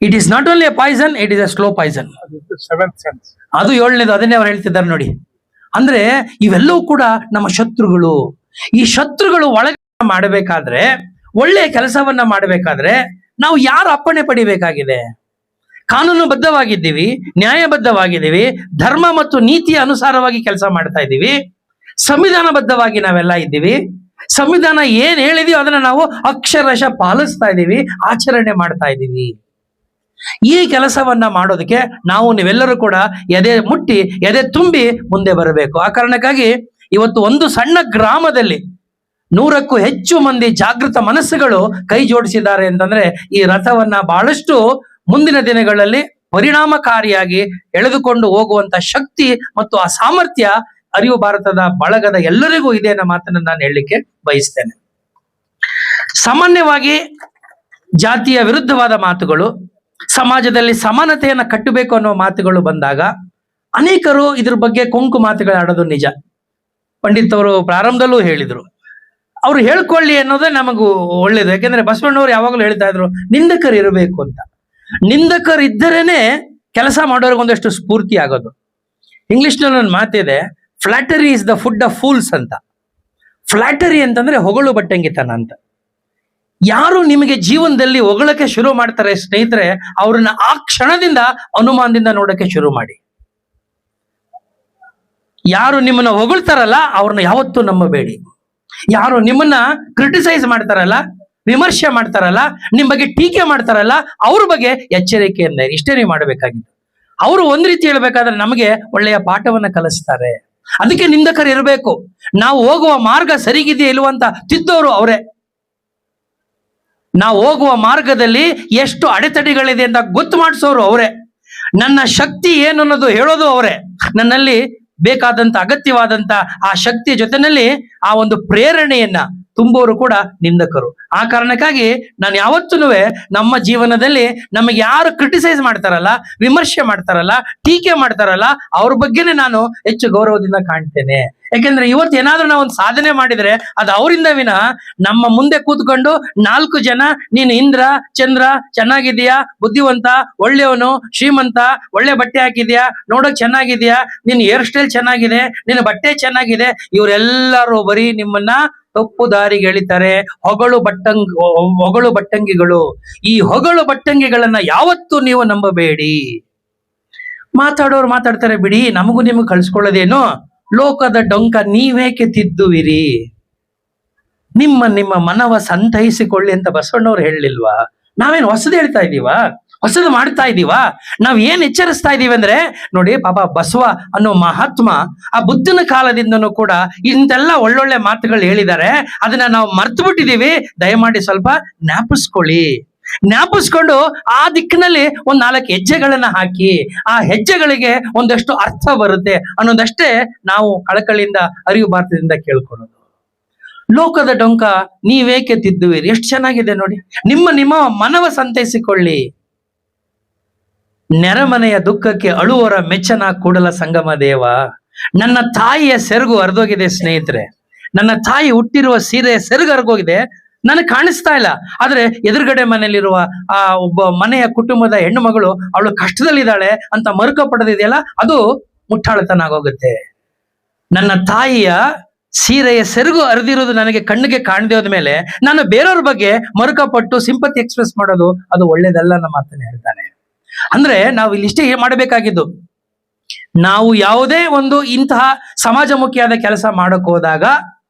It is not only a poison, it is a slow poison. ಅದು 7ನೇದು, ಅದನ್ನೇ ಅವ್ರು ಹೇಳ್ತಿದ್ದಾರೆ ನೋಡಿ. ಅಂದ್ರೆ ಇವೆಲ್ಲವೂ ಕೂಡ ನಮ್ಮ ಶತ್ರುಗಳು. ಈ ಶತ್ರುಗಳು ಒಳಗೆ ಮಾಡಬೇಕಾದ್ರೆ, ಒಳ್ಳೆಯ ಕೆಲಸವನ್ನ ಮಾಡಬೇಕಾದ್ರೆ ನಾವು ಯಾರ ಅಪ್ಪಣೆ ಪಡಿಬೇಕಾಗಿದೆ? ಕಾನೂನುಬದ್ಧವಾಗಿದ್ದೀವಿ, ನ್ಯಾಯಬದ್ಧವಾಗಿದ್ದೀವಿ, ಧರ್ಮ ಮತ್ತು ನೀತಿಯ ಅನುಸಾರವಾಗಿ ಕೆಲಸ ಮಾಡ್ತಾ ಇದ್ದೀವಿ, ಸಂವಿಧಾನಬದ್ಧವಾಗಿ ನಾವೆಲ್ಲ ಇದ್ದೀವಿ. ಸಂವಿಧಾನ ಏನ್ ಹೇಳಿದೀವಿ ಅದನ್ನ ನಾವು ಅಕ್ಷರಶಃ ಪಾಲಿಸ್ತಾ ಇದ್ದೀವಿ, ಆಚರಣೆ ಮಾಡ್ತಾ ಇದ್ದೀವಿ. ಈ ಕೆಲಸವನ್ನ ಮಾಡೋದಕ್ಕೆ ನಾವು ನೀವೆಲ್ಲರೂ ಕೂಡ ಎದೆ ಮುಟ್ಟಿ ಎದೆ ತುಂಬಿ ಮುಂದೆ ಬರಬೇಕು. ಆ ಕಾರಣಕ್ಕಾಗಿ ಇವತ್ತು ಒಂದು ಸಣ್ಣ ಗ್ರಾಮದಲ್ಲಿ 100ಕ್ಕೂ ಹೆಚ್ಚು ಮಂದಿ ಜಾಗೃತ ಮನಸ್ಸುಗಳು ಕೈ ಜೋಡಿಸಿದ್ದಾರೆ ಅಂತಂದ್ರೆ ಈ ರಥವನ್ನ ಬಹಳಷ್ಟು ಮುಂದಿನ ದಿನಗಳಲ್ಲಿ ಪರಿಣಾಮಕಾರಿಯಾಗಿ ಎಳೆದುಕೊಂಡು ಹೋಗುವಂತ ಶಕ್ತಿ ಮತ್ತು ಆ ಸಾಮರ್ಥ್ಯ ಅರಿವು ಭಾರತದ ಬಳಗದ ಎಲ್ಲರಿಗೂ ಇದೆ ಅನ್ನೋ ಮಾತನ್ನು ನಾನು ಹೇಳಲಿಕ್ಕೆ ಬಯಸ್ತೇನೆ. ಸಾಮಾನ್ಯವಾಗಿ ಜಾತಿಯ ವಿರುದ್ಧವಾದ ಮಾತುಗಳು, ಸಮಾಜದಲ್ಲಿ ಸಮಾನತೆಯನ್ನ ಕಟ್ಟಬೇಕು ಅನ್ನೋ ಮಾತುಗಳು ಬಂದಾಗ ಅನೇಕರು ಇದ್ರ ಬಗ್ಗೆ ಕೊಂಕು ಮಾತುಗಳಾಡೋದು ನಿಜ. ಪಂಡಿತ್ ಅವರು ಪ್ರಾರಂಭದಲ್ಲೂ ಹೇಳಿದ್ರು, ಅವ್ರು ಹೇಳ್ಕೊಳ್ಳಿ ಅನ್ನೋದೇ ನಮಗೂ ಒಳ್ಳೇದು. ಯಾಕೆಂದ್ರೆ ಬಸವಣ್ಣವ್ರು ಯಾವಾಗಲೂ ಹೇಳ್ತಾ ಇದ್ರು, ನಿಂದಕರು ಇರಬೇಕು ಅಂತ. ನಿಂದಕರು ಇದ್ದರೇನೆ ಕೆಲಸ ಮಾಡೋರ್ಗೆ ಒಂದಷ್ಟು ಸ್ಫೂರ್ತಿ ಆಗೋದು. ಇಂಗ್ಲಿಷ್ನಲ್ಲಿ ಒಂದು ಮಾತಿದೆ, flattery is the food of fools ಅಂತ. ಫ್ಲಾಟರಿ ಅಂತಂದ್ರೆ ಹೊಗಳು ಬಟ್ಟಂಗಿತನ ಅಂತ. ಯಾರು ನಿಮಗೆ ಜೀವನದಲ್ಲಿ ಹೊಗಳಕ್ಕೆ ಶುರು ಮಾಡ್ತಾರೆ ಸ್ನೇಹಿತರೆ, ಅವ್ರನ್ನ ಆ ಕ್ಷಣದಿಂದ ಅನುಮಾನದಿಂದ ನೋಡಕ್ಕೆ ಶುರು ಮಾಡಿ. ಯಾರು ನಿಮ್ಮನ್ನ ಹೊಗಳ್ತಾರಲ್ಲ ಅವ್ರನ್ನ ಯಾವತ್ತೂ ನಂಬಬೇಡಿ. ಯಾರು ನಿಮ್ಮನ್ನ ಕ್ರಿಟಿಸೈಸ್ ಮಾಡ್ತಾರಲ್ಲ, ವಿಮರ್ಶೆ ಮಾಡ್ತಾರಲ್ಲ, ನಿಮ್ ಬಗ್ಗೆ ಟೀಕೆ ಮಾಡ್ತಾರಲ್ಲ, ಅವ್ರ ಬಗ್ಗೆ ಎಚ್ಚರಿಕೆಯಿಂದ ಇಷ್ಟೇ ನೀವು ಮಾಡಬೇಕಾಗಿತ್ತು. ಅವರು ಒಂದ್ ರೀತಿ ಹೇಳ್ಬೇಕಾದ್ರೆ ನಮಗೆ ಒಳ್ಳೆಯ ಪಾಠವನ್ನ ಕಲಿಸ್ತಾರೆ. ಅದಕ್ಕೆ ನಿಂದಕರು ಇರಬೇಕು. ನಾವು ಹೋಗುವ ಮಾರ್ಗ ಸರಿಗಿದೆಯಾ ಇಲ್ವಂತ ತಿದ್ದೋರು ಅವರೇ. ನಾವು ಹೋಗುವ ಮಾರ್ಗದಲ್ಲಿ ಎಷ್ಟು ಅಡೆತಡೆಗಳಿದೆ ಅಂತ ಗೊತ್ತು ಮಾಡಿಸೋರು ಅವರೇ. ನನ್ನ ಶಕ್ತಿ ಏನು ಅನ್ನೋದು ಹೇಳೋದು ಅವರೇ. ನನ್ನಲ್ಲಿ ಬೇಕಾದಂತ ಅಗತ್ಯವಾದಂತ ಆ ಶಕ್ತಿಯ ಜೊತೆನಲ್ಲಿ ಆ ಒಂದು ಪ್ರೇರಣೆಯನ್ನ ತುಂಬೋರು ಕೂಡ ನಿಂದಕರು. ಆ ಕಾರಣಕ್ಕಾಗಿ ನಾನು ಯಾವತ್ತೂ ನಮ್ಮ ಜೀವನದಲ್ಲಿ ನಮಗೆ ಯಾರು ಕ್ರಿಟಿಸೈಸ್ ಮಾಡ್ತಾರಲ್ಲ, ವಿಮರ್ಶೆ ಮಾಡ್ತಾರಲ್ಲ, ಟೀಕೆ ಮಾಡ್ತಾರಲ್ಲ, ಅವ್ರ ಬಗ್ಗೆನೇ ನಾನು ಹೆಚ್ಚು ಗೌರವದಿಂದ ಕಾಣ್ತೇನೆ. ಯಾಕೆಂದ್ರೆ ಇವತ್ತು ಏನಾದ್ರೂ ನಾವು ಒಂದು ಸಾಧನೆ ಮಾಡಿದ್ರೆ ಅದು ಅವರಿಂದ ವಿನ ನಮ್ಮ ಮುಂದೆ ಕೂತ್ಕೊಂಡು 4 ಜನ ನೀನು ಇಂದ್ರ ಚಂದ್ರ ಚೆನ್ನಾಗಿದ್ಯಾ, ಬುದ್ಧಿವಂತ, ಒಳ್ಳೆಯವನು, ಶ್ರೀಮಂತ, ಒಳ್ಳೆ ಬಟ್ಟೆ ಹಾಕಿದ್ಯಾ, ನೋಡೋಕ್ ಚೆನ್ನಾಗಿದ್ಯಾ, ನಿನ್ ಹೇರ್ ಸ್ಟೈಲ್ ಚೆನ್ನಾಗಿದೆ, ನಿನ್ನ ಬಟ್ಟೆ ಚೆನ್ನಾಗಿದೆ, ಇವರೆಲ್ಲರೂ ಬರೀ ನಿಮ್ಮನ್ನ ತಪ್ಪು ದಾರಿಗೆ ಎಳಿತಾರೆ. ಹೊಗಳು ಬಟ್ಟಂಗಿಗಳು. ಈ ಹೊಗಳು ಬಟ್ಟಂಗಿಗಳನ್ನ ಯಾವತ್ತೂ ನೀವು ನಂಬಬೇಡಿ. ಮಾತಾಡೋರು ಮಾತಾಡ್ತಾರೆ ಬಿಡಿ, ನಮಗೂ ನಿಮಗೂ ಕಳ್ಸ್ಕೊಳ್ಳೋದೇನು, ಲೋಕದ ಡೊಂಕ ನೀವೇಕೆ ತಿದ್ದುವಿರಿ, ನಿಮ್ಮ ಮನವ ಸಂತೈಸಿಕೊಳ್ಳಿ ಅಂತ ಬಸವಣ್ಣವ್ರು ಹೇಳಲಿಲ್ವಾ? ನಾವೇನು ಹೊಸದು ಹೇಳ್ತಾ ಇದೀವಾ? ಹೊಸದು ಮಾಡ್ತಾ ಇದೀವ. ನಾವ್ ಏನ್ ಎಚ್ಚರಿಸ್ತಾ ಇದೀವಿ ಅಂದ್ರೆ, ನೋಡಿ ಪಾಪ ಬಸವ ಅನ್ನೋ ಮಹಾತ್ಮ ಆ ಬುದ್ಧನ ಕಾಲದಿಂದನೂ ಕೂಡ ಇಂತೆಲ್ಲ ಒಳ್ಳೊಳ್ಳೆ ಮಾತುಗಳು ಹೇಳಿದ್ದಾರೆ. ಅದನ್ನ ನಾವು ಮರ್ತು ಬಿಟ್ಟಿದೀವಿ. ದಯಮಾಡಿ ಸ್ವಲ್ಪ ಜ್ಞಾಪಿಸ್ಕೊಳ್ಳಿ. ಜ್ಞಾಪಿಸ್ಕೊಂಡು ಆ ದಿಕ್ಕಿನಲ್ಲಿ ಒಂದ್ 4 ಹೆಜ್ಜೆಗಳನ್ನ ಹಾಕಿ, ಆ ಹೆಜ್ಜೆಗಳಿಗೆ ಒಂದಷ್ಟು ಅರ್ಥ ಬರುತ್ತೆ ಅನ್ನೋದಷ್ಟೇ ನಾವು ಕಳಕಳಿಯಿಂದ ಅರಿವು ಭಾರತದಿಂದ ಕೇಳ್ಕೊಳ್ಳೋದು. ಲೋಕದ ಡೊಂಕ ನೀವೇಕೆ ತಿದ್ದುವಿರಿ? ಎಷ್ಟು ಚೆನ್ನಾಗಿದೆ ನೋಡಿ. ನಿಮ್ಮ ಮನವ ಸಂತೈಸಿಕೊಳ್ಳಿ. ನೆರೆಮನೆಯ ದುಃಖಕ್ಕೆ ಅಳುವರ ಮೆಚ್ಚನ ಕೂಡಲ ಸಂಗಮ ದೇವ. ನನ್ನ ತಾಯಿಯ ಸೆರಗು ಹರಿದೋಗಿದೆ ಸ್ನೇಹಿತರೆ. ನನ್ನ ತಾಯಿ ಹುಟ್ಟಿರುವ ಸೀರೆಯ ಸೆರಗು ಹರಿದೋಗಿದೆ, ನನಗೆ ಕಾಣಿಸ್ತಾ ಇಲ್ಲ. ಆದ್ರೆ ಎದುರುಗಡೆ ಮನೆಯಲ್ಲಿರುವ ಆ ಒಬ್ಬ ಮನೆಯ ಕುಟುಂಬದ ಹೆಣ್ಣು ಮಗಳು ಅವಳು ಕಷ್ಟದಲ್ಲಿದ್ದಾಳೆ ಅಂತ ಮರುಕ ಪಡೆದಿದೆಯಲ್ಲ, ಅದು ಮುಟ್ಟಾಳತನ ಆಗೋಗುತ್ತೆ. ನನ್ನ ತಾಯಿಯ ಸೀರೆಯ ಸೆರಗು ಹರಿದಿರೋದು ನನಗೆ ಕಣ್ಣಿಗೆ ಕಾಣದೇ ಹೋದ್ಮೇಲೆ ನಾನು ಬೇರೆಯವ್ರ ಬಗ್ಗೆ ಮರುಕಪಟ್ಟು ಸಿಂಪತಿ ಎಕ್ಸ್ಪ್ರೆಸ್ ಮಾಡೋದು ಅದು ಒಳ್ಳೇದಲ್ಲ ನಮ್ಮ ಮಾತನ್ನ ಹೇಳ್ತಾನೆ. ಅಂದ್ರೆ ನಾವು ಇಲ್ಲಿಷ್ಟೇ ಮಾಡಬೇಕಾಗಿದ್ದು, ನಾವು ಯಾವುದೇ ಒಂದು ಇಂತಹ ಸಮಾಜಮುಖಿಯಾದ ಕೆಲಸ ಮಾಡಕ್ ಹೋದಾಗ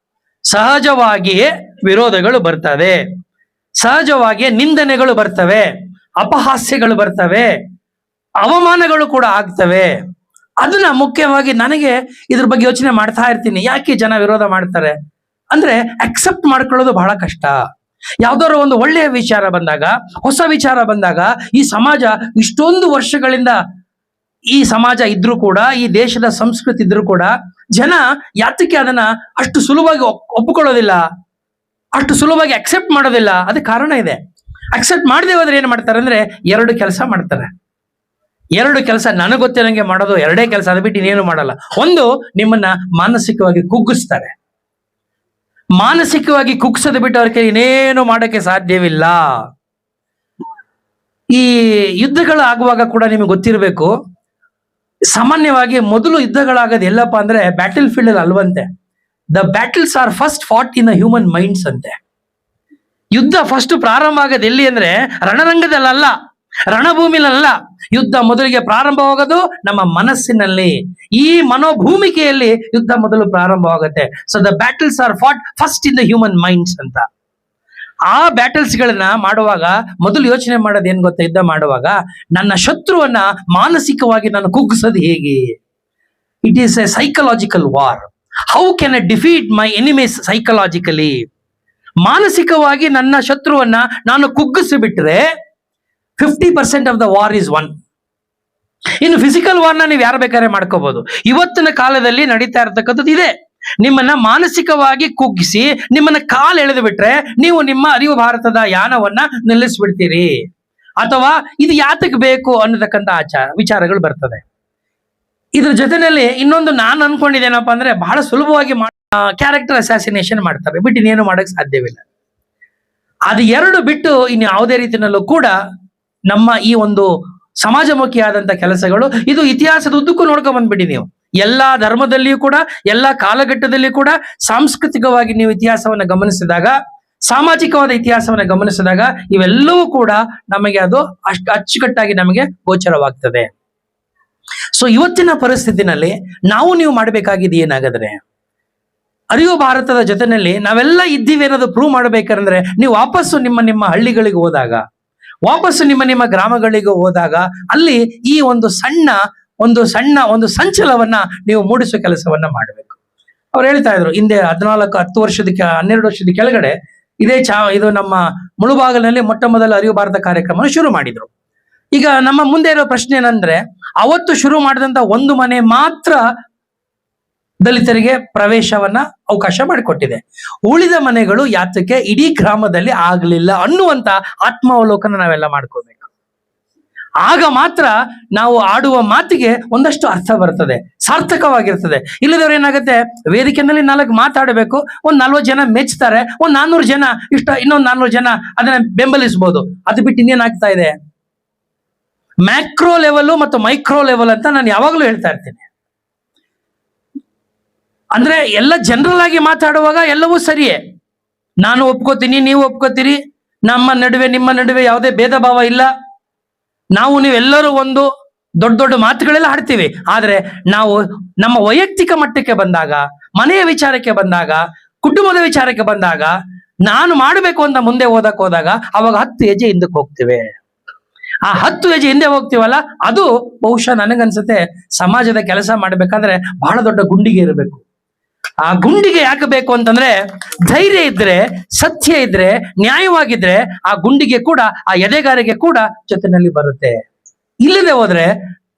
ಸಹಜವಾಗಿಯೇ ವಿರೋಧಗಳು ಬರ್ತವೆ, ಸಹಜವಾಗಿಯೇ ನಿಂದನೆಗಳು ಬರ್ತವೆ, ಅಪಹಾಸ್ಯಗಳು ಬರ್ತವೆ, ಅವಮಾನಗಳು ಕೂಡ ಆಗ್ತವೆ. ಅದನ್ನ ಮುಖ್ಯವಾಗಿ ನನಗೆ ಇದ್ರ ಬಗ್ಗೆ ಯೋಚನೆ ಮಾಡ್ತಾ ಇರ್ತೀನಿ. ಯಾಕೆ ಜನ ವಿರೋಧ ಮಾಡ್ತಾರೆ ಅಂದ್ರೆ ಅಕ್ಸೆಪ್ಟ್ ಮಾಡ್ಕೊಳ್ಳೋದು ಬಹಳ ಕಷ್ಟ. ಯಾವ್ದಾದ್ರು ಒಂದು ಒಳ್ಳೆಯ ವಿಚಾರ ಬಂದಾಗ, ಹೊಸ ವಿಚಾರ ಬಂದಾಗ, ಈ ಸಮಾಜ ಇಷ್ಟೊಂದು ವರ್ಷಗಳಿಂದ ಈ ಸಮಾಜ ಇದ್ರೂ ಕೂಡ, ಈ ದೇಶದ ಸಂಸ್ಕೃತಿ ಇದ್ರೂ ಕೂಡ ಜನ ಯಾತಕ್ಕೆ ಅದನ್ನ ಅಷ್ಟು ಸುಲಭವಾಗಿ ಒಪ್ಪಿಕೊಳ್ಳೋದಿಲ್ಲ, ಅಷ್ಟು ಸುಲಭವಾಗಿ ಅಕ್ಸೆಪ್ಟ್ ಮಾಡೋದಿಲ್ಲ? ಅದಕ್ಕೆ ಕಾರಣ ಇದೆ. ಅಕ್ಸೆಪ್ಟ್ ಮಾಡದೆ ಹೋದ್ರೆ ಏನ್ ಮಾಡ್ತಾರೆ ಅಂದ್ರೆ 2 ಕೆಲಸ ಮಾಡ್ತಾರೆ. 2 ಕೆಲಸ ನನಗೆ ಗೊತ್ತಿರಂಗೆ ಮಾಡೋದು 2 ಕೆಲಸ, ಅದು ಬಿಟ್ಟು ಇನ್ನೇನು ಮಾಡಲ್ಲ. ಒಂದು, ನಿಮ್ಮನ್ನ ಮಾನಸಿಕವಾಗಿ ಕುಗ್ಗಿಸ್ತಾರೆ. ಮಾನಸಿಕವಾಗಿ ಕುಗ್ಸೋದು ಬಿಟ್ಟು ಅವ್ರ ಕೈ ಇನ್ನೇನು ಮಾಡಕ್ಕೆ ಸಾಧ್ಯವಿಲ್ಲ. ಈ ಯುದ್ಧಗಳು ಆಗುವಾಗ ಕೂಡ ನಿಮಗೆ ಗೊತ್ತಿರಬೇಕು, ಸಾಮಾನ್ಯವಾಗಿ ಮೊದಲು ಯುದ್ಧಗಳಾಗೋದು ಎಲ್ಲಪ್ಪ ಅಂದ್ರೆ ಬ್ಯಾಟಲ್ ಫೀಲ್ಡ್ ಅಲ್ಲಿ ಅಲ್ವಂತೆ. The battles are first fought in the human minds ಅಂತೆ. ಯುದ್ಧ ಫಸ್ಟ್ ಪ್ರಾರಂಭ ಆಗೋದು ಎಲ್ಲಿ ಅಂದ್ರೆ ರಣರಂಗದಲ್ಲ, ರಣಭೂಮಿಲಲ್ಲ. ಯುದ್ಧ ಮೊದಲಿಗೆ ಪ್ರಾರಂಭವಾಗೋದು ನಮ್ಮ ಮನಸ್ಸಿನಲ್ಲಿ. ಈ ಮನೋಭೂಮಿಕೆಯಲ್ಲಿ ಯುದ್ಧ ಮೊದಲು ಪ್ರಾರಂಭವಾಗುತ್ತೆ. So the battles are fought first in the human minds ಅಂತ. ಆ ಬ್ಯಾಟಲ್ಸ್ ಗಳನ್ನ ಮಾಡುವಾಗ ಮೊದಲು ಯೋಚನೆ ಮಾಡೋದು ಏನ್ ಗೊತ್ತಾ? ಯುದ್ಧ ಮಾಡುವಾಗ ನನ್ನ ಶತ್ರುವನ್ನ ಮಾನಸಿಕವಾಗಿ ನಾನು ಕುಗ್ಗಿಸೋದು ಹೇಗೆ? It is A psychological war. How can I defeat my enemies psychologically? ಮಾನಸಿಕವಾಗಿ ನನ್ನ ಶತ್ರುವನ್ನ ನಾನು ಕುಗ್ಗಿಸಿ ಬಿಟ್ರೆ 50% of the war is one. ಇನ್ನು ಫಿಸಿಕಲ್ ವಾರ್ನ ನೀವು ಯಾರು ಬೇಕಾದ್ರೆ ಮಾಡ್ಕೋಬಹುದು. ಇವತ್ತಿನ ಕಾಲದಲ್ಲಿ ನಡೀತಾ ಇರತಕ್ಕಂಥದ್ದು ಇದೆ. ನಿಮ್ಮನ್ನ ಮಾನಸಿಕವಾಗಿ ಕುಗ್ಗಿಸಿ ನಿಮ್ಮನ್ನ ಕಾಲು ಎಳೆದು ಬಿಟ್ರೆ ನೀವು ನಿಮ್ಮ ಅರಿವು ಭಾರತದ ಯಾನವನ್ನ ನಿಲ್ಲಿಸ್ಬಿಡ್ತೀರಿ. ಅಥವಾ ಇದು ಯಾತಕ್ಕೆ ಬೇಕು ಅನ್ನತಕ್ಕಂಥ ವಿಚಾರಗಳು ಬರ್ತದೆ. ಇದ್ರ ಜೊತೆನಲ್ಲಿ ಇನ್ನೊಂದು ನಾನು ಅನ್ಕೊಂಡಿದ್ದೇನಪ್ಪ ಅಂದ್ರೆ, ಬಹಳ ಸುಲಭವಾಗಿ ಕ್ಯಾರೆಕ್ಟರ್ ಅಸಾಸಿನೇಷನ್ ಮಾಡ್ತಾರೆ, ಬಿಟ್ಟು ಇನ್ನೇನು ಮಾಡಕ್ ಸಾಧ್ಯವಿಲ್ಲ. ಅದು 2 ಬಿಟ್ಟು ಇನ್ನು ಯಾವುದೇ ರೀತಿಯಲ್ಲೂ ಕೂಡ ನಮ್ಮ ಈ ಒಂದು ಸಮಾಜಮುಖಿಯಾದಂತ ಕೆಲಸಗಳು, ಇದು ಇತಿಹಾಸದ ಉದ್ದಕ್ಕೂ ನೋಡ್ಕೊಂಡ್ ಬಂದ್ಬಿಡಿ ನೀವು. ಎಲ್ಲಾ ಧರ್ಮದಲ್ಲಿಯೂ ಕೂಡ, ಎಲ್ಲಾ ಕಾಲಘಟ್ಟದಲ್ಲಿಯೂ ಕೂಡ ಸಾಂಸ್ಕೃತಿಕವಾಗಿ ನೀವು ಇತಿಹಾಸವನ್ನ ಗಮನಿಸಿದಾಗ, ಸಾಮಾಜಿಕವಾದ ಇತಿಹಾಸವನ್ನ ಗಮನಿಸಿದಾಗ ಇವೆಲ್ಲವೂ ಕೂಡ ನಮಗೆ ಅದು ಅಚ್ಚುಕಟ್ಟಾಗಿ ನಮಗೆ ಗೋಚರವಾಗ್ತದೆ. ಸೊ ಇವತ್ತಿನ ಪರಿಸ್ಥಿತಿನಲ್ಲಿ ನಾವು ನೀವು ಮಾಡಬೇಕಾಗಿದೆ ಏನಾಗದ್ರೆ, ಅರಿವು ಭಾರತದ ಜೊತೆನಲ್ಲಿ ನಾವೆಲ್ಲ ಇದ್ದೀವಿ ಅನ್ನೋದು ಪ್ರೂವ್ ಮಾಡಬೇಕಂದ್ರೆ, ನೀವು ವಾಪಸ್ಸು ನಿಮ್ಮ ಹಳ್ಳಿಗಳಿಗೆ ಹೋದಾಗ, ವಾಪಸ್ಸು ನಿಮ್ಮ ಗ್ರಾಮಗಳಿಗೆ ಹೋದಾಗ ಅಲ್ಲಿ ಈ ಒಂದು ಸಣ್ಣ ಸಂಚಲವನ್ನ ನೀವು ಮೂಡಿಸುವ ಕೆಲಸವನ್ನ ಮಾಡಬೇಕು. ಅವ್ರು ಹೇಳ್ತಾ ಇದ್ರು, ಹಿಂದೆ 10 ವರ್ಷದ 12 ವರ್ಷದ ಕೆಳಗಡೆ ಇದು ನಮ್ಮ ಮುಳುಬಾಗಿಲಿನಲ್ಲಿ ಮೊಟ್ಟ ಮೊದಲ ಅರಿವು ಭಾರತ ಕಾರ್ಯಕ್ರಮ ಶುರು ಮಾಡಿದ್ರು. ಈಗ ನಮ್ಮ ಮುಂದೆ ಇರೋ ಪ್ರಶ್ನೆ ಏನಂದ್ರೆ, ಅವತ್ತು ಶುರು ಮಾಡಿದಂತ ಒಂದು ಮನೆ ಮಾತ್ರ ದಲಿತರಿಗೆ ಪ್ರವೇಶವನ್ನ ಅವಕಾಶ ಮಾಡಿಕೊಟ್ಟಿದೆ. ಉಳಿದ ಮನೆಗಳು ಯಾತಕ್ಕೆ ಇಡೀ ಗ್ರಾಮದಲ್ಲಿ ಆಗ್ಲಿಲ್ಲ ಅನ್ನುವಂತ ಆತ್ಮಾವಲೋಕನ ನಾವೆಲ್ಲ ಮಾಡ್ಕೋಬೇಕು. ಆಗ ಮಾತ್ರ ನಾವು ಆಡುವ ಮಾತಿಗೆ ಒಂದಷ್ಟು ಅರ್ಥ ಬರ್ತದೆ, ಸಾರ್ಥಕವಾಗಿರ್ತದೆ. ಇಲ್ಲದವ್ರು ಏನಾಗುತ್ತೆ, ವೇದಿಕೆಯಲ್ಲಿ 4 ಮಾತಾಡಬೇಕು, 40 ಜನ ಮೆಚ್ತಾರೆ, 400 ಜನ ಇನ್ನೊಂದು 400 ಜನ ಅದನ್ನ ಬೆಂಬಲಿಸಬಹುದು. ಅದು ಬಿಟ್ಟು ಇನ್ನೇನಾಗ್ತಾ ಇದೆ? ಮ್ಯಾಕ್ರೋ ಲೆವೆಲ್ ಮತ್ತು ಮೈಕ್ರೋ ಲೆವೆಲ್ ಅಂತ ನಾನು ಯಾವಾಗ್ಲೂ ಹೇಳ್ತಾ ಇರ್ತೀನಿ. ಅಂದ್ರೆ ಎಲ್ಲ ಜನರಲ್ ಆಗಿ ಮಾತಾಡುವಾಗ ಎಲ್ಲವೂ ಸರಿಯೇ, ನಾನು ಒಪ್ಕೋತೀನಿ, ನೀವು ಒಪ್ಕೋತೀರಿ, ನಿಮ್ಮ ನಡುವೆ ಯಾವುದೇ ಭೇದ ಭಾವ ಇಲ್ಲ, ನಾವು ನೀವೆಲ್ಲರೂ ಒಂದು ದೊಡ್ಡ ಮಾತುಗಳೆಲ್ಲ ಆಡ್ತೀವಿ. ಆದ್ರೆ ನಾವು ನಮ್ಮ ವೈಯಕ್ತಿಕ ಮಟ್ಟಕ್ಕೆ ಬಂದಾಗ, ಮನೆಯ ವಿಚಾರಕ್ಕೆ ಬಂದಾಗ, ಕುಟುಂಬದ ವಿಚಾರಕ್ಕೆ ಬಂದಾಗ, ನಾನು ಮಾಡಬೇಕು ಅಂತ ಮುಂದೆ ಹೋದಾಗ ಅವಾಗ 10 ಹೆಜ್ಜೆ ಹಿಂದಕ್ಕೆ ಹೋಗ್ತೇವೆ. ಆ 10 ಹೆಜ್ಜೆ ಹಿಂದೆ ಹೋಗ್ತೀವಲ್ಲ, ಅದು ಬಹುಶಃ ನನಗನ್ಸುತ್ತೆ ಸಮಾಜದ ಕೆಲಸ ಮಾಡ್ಬೇಕಾದ್ರೆ ಬಹಳ ದೊಡ್ಡ ಗುಂಡಿಗೆ ಇರಬೇಕು. ಆ ಗುಂಡಿಗೆ ಯಾಕೆ ಬೇಕು ಅಂತಂದ್ರೆ, ಧೈರ್ಯ ಇದ್ರೆ, ಸತ್ಯ ಇದ್ರೆ, ನ್ಯಾಯವಾಗಿದ್ರೆ ಆ ಗುಂಡಿಗೆ ಕೂಡ, ಆ ಎದೆಗಾರಿಗೆ ಕೂಡ ಜೊತೆನಲ್ಲಿ ಬರುತ್ತೆ. ಇಲ್ಲದೆ ಹೋದ್ರೆ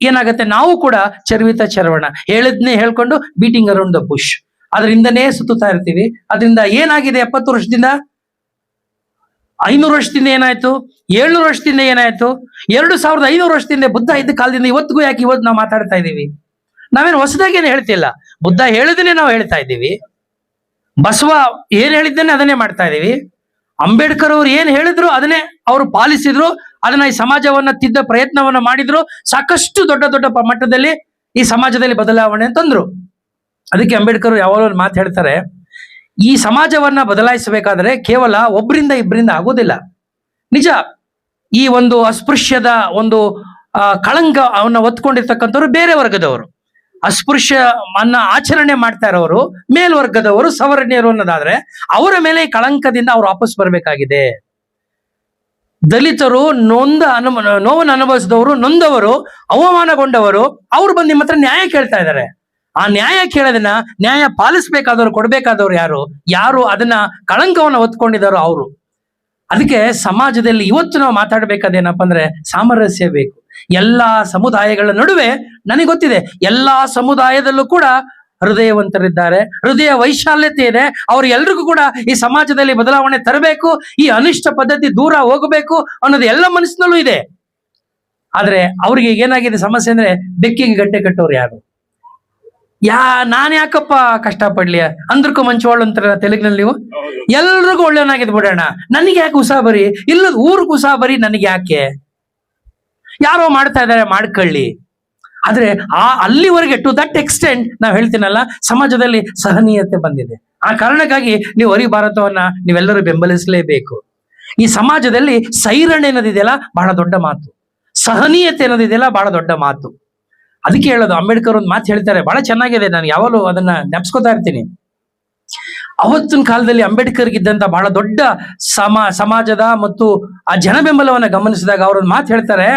ಏನಾಗತ್ತೆ, ನಾವು ಕೂಡ ಚರ್ವಿತ ಚರ್ವಣ, ಹೇಳಿದ್ನೇ ಹೇಳ್ಕೊಂಡು ಬೀಟಿಂಗ್ ಅರೌಂಡ್ ದ ಬುಷ್, ಅದರಿಂದನೇ ಸುತ್ತುತ್ತಾ ಇರ್ತೀವಿ. ಅದರಿಂದ ಏನಾಗಿದೆ 70 ವರ್ಷದಿಂದ, 500 ವರ್ಷದಿಂದ ಏನಾಯ್ತು, 700 ವರ್ಷದಿಂದ ಏನಾಯ್ತು, 2500 ವರ್ಷದಿಂದ ಬುದ್ಧ ಇದ್ದ ಕಾಲದಿಂದ ಇವತ್ತಿಗೂ ಯಾಕೆ ಇವತ್ತು ನಾವು ಮಾತಾಡ್ತಾ ಇದ್ದೀವಿ? ನಾವೇನು ಹೊಸದಾಗಿ ಏನು ಹೇಳ್ತಿಲ್ಲ, ಬುದ್ಧ ಹೇಳಿದನ್ನೇ ನಾವು ಹೇಳ್ತಾ ಇದ್ದೀವಿ. ಬಸವ ಏನ್ ಹೇಳಿದ್ದೇನೆ ಅದನ್ನೇ ಮಾಡ್ತಾ ಇದ್ದೀವಿ. ಅಂಬೇಡ್ಕರ್ ಅವ್ರು ಏನ್ ಹೇಳಿದ್ರು ಅದನ್ನೇ ಅವರು ಪಾಲಿಸಿದ್ರು. ಅದನ್ನ ಈ ಸಮಾಜವನ್ನ ತಿದ್ದ ಪ್ರಯತ್ನವನ್ನ ಮಾಡಿದ್ರು. ಸಾಕಷ್ಟು ದೊಡ್ಡ ದೊಡ್ಡ ಮಟ್ಟದಲ್ಲಿ ಈ ಸಮಾಜದಲ್ಲಿ ಬದಲಾವಣೆ ತಂದ್ರು. ಅದಕ್ಕೆ ಅಂಬೇಡ್ಕರ್ ಯಾವಾಗಲೂ ಒಂದು ಮಾತು ಹೇಳ್ತಾರೆ, ಈ ಸಮಾಜವನ್ನ ಬದಲಾಯಿಸಬೇಕಾದ್ರೆ ಕೇವಲ ಒಬ್ಬರಿಂದ ಇಬ್ಬರಿಂದ ಆಗೋದಿಲ್ಲ. ನಿಜ, ಈ ಒಂದು ಅಸ್ಪೃಶ್ಯದ ಒಂದು ಕಳಂಕ ಅವನ್ನ ಒತ್ಕೊಂಡಿರ್ತಕ್ಕಂಥವ್ರು ಬೇರೆ ವರ್ಗದವರು, ಅಸ್ಪೃಶ್ಯ ಅನ್ನ ಆಚರಣೆ ಮಾಡ್ತಾ ಇರೋರು ಮೇಲ್ವರ್ಗದವರು, ಸವರ್ಣೀಯರು ಅನ್ನೋದಾದ್ರೆ ಅವರ ಮೇಲೆ ಈ ಕಳಂಕದಿಂದ ಅವ್ರು ವಾಪಸ್ ಬರಬೇಕಾಗಿದೆ. ದಲಿತರು, ನೋವನ್ನು ಅನುಭವಿಸಿದವರು, ನೊಂದವರು, ಅವಮಾನಗೊಂಡವರು, ಅವ್ರು ಬಂದು ನಿಮ್ಮ ಹತ್ರ ನ್ಯಾಯ ಕೇಳ್ತಾ ಇದ್ದಾರೆ. ಆ ನ್ಯಾಯ ಕೇಳೋದನ್ನ, ನ್ಯಾಯ ಪಾಲಿಸ್ಬೇಕಾದವ್ರು, ಕೊಡ್ಬೇಕಾದವ್ರು ಯಾರು ಅದನ್ನ ಕಳಂಕವನ್ನ ಹೊತ್ಕೊಂಡಿದ್ದಾರೋ ಅವರು. ಅದಕ್ಕೆ ಸಮಾಜದಲ್ಲಿ ಇವತ್ತು ನಾವು ಮಾತಾಡ್ಬೇಕಾದೇನಪ್ಪ ಅಂದ್ರೆ ಸಾಮರಸ್ಯ ಬೇಕು. ಎಲ್ಲಾ ಸಮುದಾಯಗಳ ನಡುವೆ, ನನಗೆ ಗೊತ್ತಿದೆ ಎಲ್ಲಾ ಸಮುದಾಯದಲ್ಲೂ ಕೂಡ ಹೃದಯವಂತರಿದ್ದಾರೆ, ಹೃದಯ ವೈಶಾಲ್ಯತೆ ಇದೆ. ಅವ್ರು ಎಲ್ರಿಗೂ ಕೂಡ ಈ ಸಮಾಜದಲ್ಲಿ ಬದಲಾವಣೆ ತರಬೇಕು, ಈ ಅನಿಷ್ಟ ಪದ್ಧತಿ ದೂರ ಹೋಗಬೇಕು ಅನ್ನೋದು ಎಲ್ಲ ಮನಸ್ಸಿನಲ್ಲೂ ಇದೆ. ಆದ್ರೆ ಅವ್ರಿಗೆ ಏನಾಗಿದೆ ಸಮಸ್ಯೆ ಅಂದ್ರೆ, ಬೆಕ್ಕಿಗೆ ಗಂಟೆ ಕಟ್ಟೋರು ಯಾರು? ನಾನ್ ಯಾಕಪ್ಪ ಕಷ್ಟ ಪಡ್ಲಿ, ಅಂದ್ರಕ್ಕೂ ಮಂಚವಾಳು ಅಂತಾರ ತೆಲುಗಿನಲ್ಲಿ ನೀವು. ಎಲ್ರಿಗೂ ಒಳ್ಳೆಯವನಾಗಿದ್ ಬಿಡೋಣ, ನನಗೆ ಯಾಕೆ ಉಸಾಬರಿ, ಇಲ್ಲದ ಊರ್ಗ್ ಉಸಾಬರಿ ನನಗೆ ಯಾಕೆ? ಯಾರೋ ಮಾಡ್ತಾ ಇದ್ದಾರೆ, ಮಾಡ್ಕೊಳ್ಳಿ. ಆದ್ರೆ ಅಲ್ಲಿವರೆಗೆ, ಟು ದಟ್ ಎಕ್ಸ್ಟೆಂಟ್ ನಾವು ಹೇಳ್ತೀನಲ್ಲ, ಸಮಾಜದಲ್ಲಿ ಸಹನೀಯತೆ ಬಂದಿದೆ. ಆ ಕಾರಣಕ್ಕಾಗಿ ನೀವು ಅರಿವು ಭಾರತವನ್ನ ನೀವೆಲ್ಲರೂ ಬೆಂಬಲಿಸಲೇಬೇಕು. ಈ ಸಮಾಜದಲ್ಲಿ ಸೈರಣೆ ಅನ್ನೋದಿದೆಯಲ್ಲ ಬಹಳ ದೊಡ್ಡ ಮಾತು, ಸಹನೀಯತೆ ಅನ್ನೋದಿದೆಯಲ್ಲ ಬಹಳ ದೊಡ್ಡ ಮಾತು. ಅದಕ್ಕೆ ಹೇಳೋದು, ಅಂಬೇಡ್ಕರ್ ಒಂದು ಮಾತು ಹೇಳ್ತಾರೆ, ಬಹಳ ಚೆನ್ನಾಗಿದೆ, ನಾನು ಯಾವಾಗಲೂ ಅದನ್ನ ನೆಪ್ಸ್ಕೊತಾ ಇರ್ತೀನಿ. ಅವತ್ತಿನ ಕಾಲದಲ್ಲಿ ಅಂಬೇಡ್ಕರ್ಗಿದ್ದಂತ ಬಹಳ ದೊಡ್ಡ ಸಮಾಜದ ಮತ್ತು ಆ ಜನ ಬೆಂಬಲವನ್ನ ಗಮನಿಸಿದಾಗ ಅವರೊಂದು ಮಾತು ಹೇಳ್ತಾರೆ,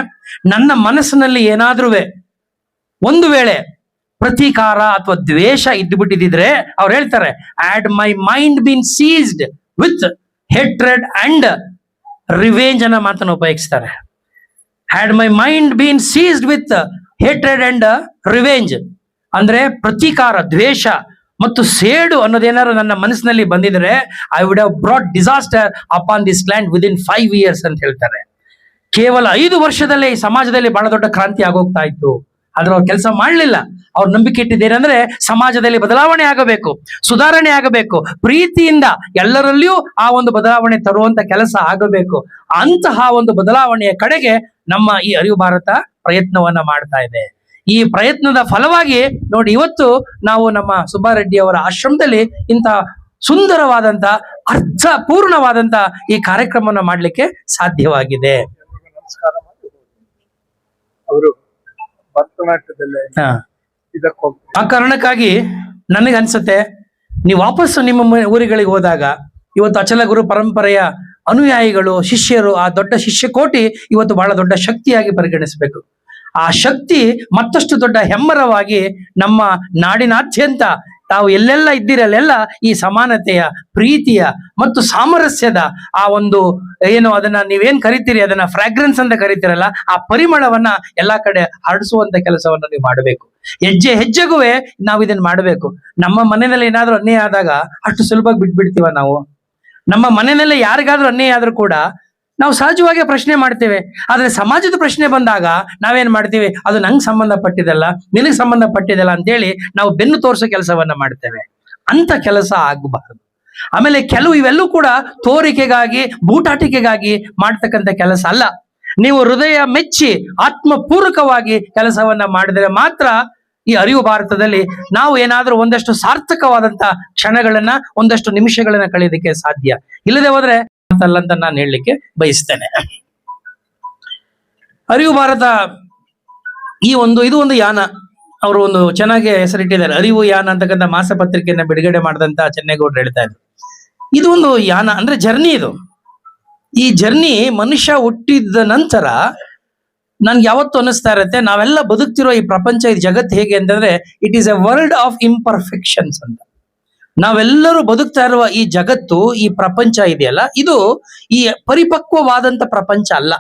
ನನ್ನ ಮನಸ್ಸಿನಲ್ಲಿ ಏನಾದ್ರೂ ಒಂದು ವೇಳೆ ಪ್ರತೀಕಾರ ಅಥವಾ ದ್ವೇಷ ಇದ್ದುಬಿಟ್ಟಿದ್ರೆ, ಅವ್ರು ಹೇಳ್ತಾರೆ, had my mind been seized with hatred and revenge ಅನ್ನೋ ಮಾತನ್ನು ಉಪಯೋಗಿಸ್ತಾರೆ. Had my mind been seized with hatred and revenge ಅಂದ್ರೆ ಪ್ರತೀಕಾರ, ದ್ವೇಷ ಮತ್ತು ಸೇಡು ಅನ್ನೋದೇನಾದ್ರು ನನ್ನ ಮನಸ್ಸಿನಲ್ಲಿ ಬಂದಿದ್ರೆ, I would have brought disaster upon this land within 5 years ಅಂತ ಹೇಳ್ತಾರೆ. ಕೇವಲ 5 ವರ್ಷದಲ್ಲೇ ಈ ಸಮಾಜದಲ್ಲಿ ಬಹಳ ದೊಡ್ಡ ಕ್ರಾಂತಿ ಆಗೋಗ್ತಾ ಇತ್ತು. ಆದ್ರೆ ಅವ್ರು ಕೆಲಸ ಮಾಡಲಿಲ್ಲ. ಅವ್ರ ನಂಬಿಕೆ ಇಟ್ಟಿದ್ದೇನೆಂದ್ರೆ, ಸಮಾಜದಲ್ಲಿ ಬದಲಾವಣೆ ಆಗಬೇಕು, ಸುಧಾರಣೆ ಆಗಬೇಕು, ಪ್ರೀತಿಯಿಂದ ಎಲ್ಲರಲ್ಲಿಯೂ ಆ ಒಂದು ಬದಲಾವಣೆ ತರುವಂತ ಕೆಲಸ ಆಗಬೇಕು. ಅಂತಹ ಒಂದು ಬದಲಾವಣೆಯ ಕಡೆಗೆ ನಮ್ಮ ಈ ಅರಿವು ಭಾರತ ಪ್ರಯತ್ನವನ್ನ ಮಾಡ್ತಾ ಇದೆ. ಈ ಪ್ರಯತ್ನದ ಫಲವಾಗಿ ನೋಡಿ, ಇವತ್ತು ನಾವು ನಮ್ಮ ಸುಬ್ಬಾರೆಡ್ಡಿ ಅವರ ಆಶ್ರಮದಲ್ಲಿ ಇಂಥ ಸುಂದರವಾದಂತ, ಅರ್ಥಪೂರ್ಣವಾದಂತ ಈ ಕಾರ್ಯಕ್ರಮವನ್ನು ಮಾಡಲಿಕ್ಕೆ ಸಾಧ್ಯವಾಗಿದೆ. ಅವರು ಭರತನಾಟ್ಯದಲ್ಲೇ ಆ ಕಾರಣಕ್ಕಾಗಿ ನನಗನ್ಸುತ್ತೆ, ನೀವು ವಾಪಸ್ಸು ನಿಮ್ಮ ಊರುಗಳಿಗೆ ಹೋದಾಗ, ಇವತ್ತು ಅಚಲ ಗುರು ಪರಂಪರೆಯ ಅನುಯಾಯಿಗಳು, ಶಿಷ್ಯರು, ಆ ದೊಡ್ಡ ಶಿಷ್ಯಕೋಟಿ ಇವತ್ತು ಬಹಳ ದೊಡ್ಡ ಶಕ್ತಿಯಾಗಿ ಪರಿಗಣಿಸಬೇಕು. ಆ ಶಕ್ತಿ ಮತ್ತಷ್ಟು ದೊಡ್ಡ ಹೆಮ್ಮರವಾಗಿ ನಮ್ಮ ನಾಡಿನಾದ್ಯಂತ ತಾವು ಎಲ್ಲೆಲ್ಲ ಇದ್ದಿರಲ್ಲೆಲ್ಲ ಈ ಸಮಾನತೆಯ, ಪ್ರೀತಿಯ ಮತ್ತು ಸಾಮರಸ್ಯದ ಆ ಒಂದು ಏನು ಅದನ್ನ ನೀವೇನ್ ಕರಿತೀರಿ, ಅದನ್ನ ಫ್ರಾಗ್ರೆನ್ಸ್ ಅಂತ ಕರಿತೀರಲ್ಲ, ಆ ಪರಿಮಳವನ್ನ ಎಲ್ಲಾ ಕಡೆ ಹರಡಿಸುವಂತ ಕೆಲಸವನ್ನ ನೀವು ಮಾಡಬೇಕು. ಹೆಜ್ಜೆ ಹೆಜ್ಜೆಗೂ ನಾವು ಇದನ್ನ ಮಾಡಬೇಕು. ನಮ್ಮ ಮನೆಯಲ್ಲಿ ಏನಾದ್ರೂ ಅನ್ಯಾಯ ಆದಾಗ ಅಷ್ಟು ಸುಲಭವಾಗಿ ಬಿಟ್ಬಿಡ್ತೀವ ನಾವು? ನಮ್ಮ ಮನೆಯಲ್ಲೇ ಯಾರಿಗಾದ್ರೂ ಅನ್ಯಾಯ ಆದ್ರೂ ಕೂಡ ನಾವು ಸಹಜವಾಗಿ ಪ್ರಶ್ನೆ ಮಾಡ್ತೇವೆ. ಆದ್ರೆ ಸಮಾಜದ ಪ್ರಶ್ನೆ ಬಂದಾಗ ನಾವೇನ್ ಮಾಡ್ತೀವಿ, ಅದು ನಂಗೆ ಸಂಬಂಧಪಟ್ಟಿದಲ್ಲ, ನಿನಗೆ ಸಂಬಂಧಪಟ್ಟಿದಲ್ಲ ಅಂತೇಳಿ ನಾವು ಬೆನ್ನು ತೋರಿಸೋ ಕೆಲಸವನ್ನ ಮಾಡ್ತೇವೆ. ಅಂತ ಕೆಲಸ ಆಗಬಾರದು. ಆಮೇಲೆ ಕೆಲವು ಇವೆಲ್ಲೂ ಕೂಡ ತೋರಿಕೆಗಾಗಿ, ಬೂಟಾಟಿಕೆಗಾಗಿ ಮಾಡ್ತಕ್ಕಂಥ ಕೆಲಸ ಅಲ್ಲ. ನೀವು ಹೃದಯ ಮೆಚ್ಚಿ ಆತ್ಮಪೂರ್ವಕವಾಗಿ ಕೆಲಸವನ್ನ ಮಾಡಿದರೆ ಮಾತ್ರ ಈ ಅರಿವು ಭಾರತದಲ್ಲಿ ನಾವು ಏನಾದ್ರೂ ಒಂದಷ್ಟು ಸಾರ್ಥಕವಾದಂತ ಕ್ಷಣಗಳನ್ನ, ಒಂದಷ್ಟು ನಿಮಿಷಗಳನ್ನ ಕಳೆಯೋದಕ್ಕೆ ಸಾಧ್ಯ. ಇಲ್ಲದೆ ಹೋದ್ರೆ ಅಲ್ಲ ಅಂತ ನಾನು ಹೇಳಲಿಕ್ಕೆ ಬಯಸ್ತೇನೆ. ಅರಿವು ಭಾರತ ಇದು ಒಂದು ಯಾನ. ಅವರು ಒಂದು ಚೆನ್ನಾಗಿ ಹೆಸರಿಟ್ಟಿದ್ದಾರೆ, ಅರಿವು ಯಾನ ಅಂತಕ್ಕಂಥ ಮಾಸಪತ್ರಿಕೆಯನ್ನ ಬಿಡುಗಡೆ ಮಾಡಿದಂತ ಚೆನ್ನೇಗೌಡರು ಹೇಳ್ತಾ ಇದ್ರು. ಇದು ಒಂದು ಯಾನ ಅಂದ್ರೆ ಜರ್ನಿ. ಇದು ಈ ಜರ್ನಿ ಮನುಷ್ಯ ಹುಟ್ಟಿದ ನಂತರ ನನ್ಗೆ ಯಾವತ್ತು ಅನ್ನಿಸ್ತಾ ಇರುತ್ತೆ, ನಾವೆಲ್ಲ ಬದುಕ್ತಿರೋ ಈ ಪ್ರಪಂಚ, ಈ ಜಗತ್ತು ಹೇಗೆ ಅಂತಂದ್ರೆ it is A world of imperfections ಅಂತ. ನಾವೆಲ್ಲರೂ ಬದುಕ್ತಾ ಇರುವ ಈ ಜಗತ್ತು, ಈ ಪ್ರಪಂಚ ಇದೆಯಲ್ಲ, ಇದು ಈ ಪರಿಪಕ್ವವಾದಂತ ಪ್ರಪಂಚ ಅಲ್ಲ,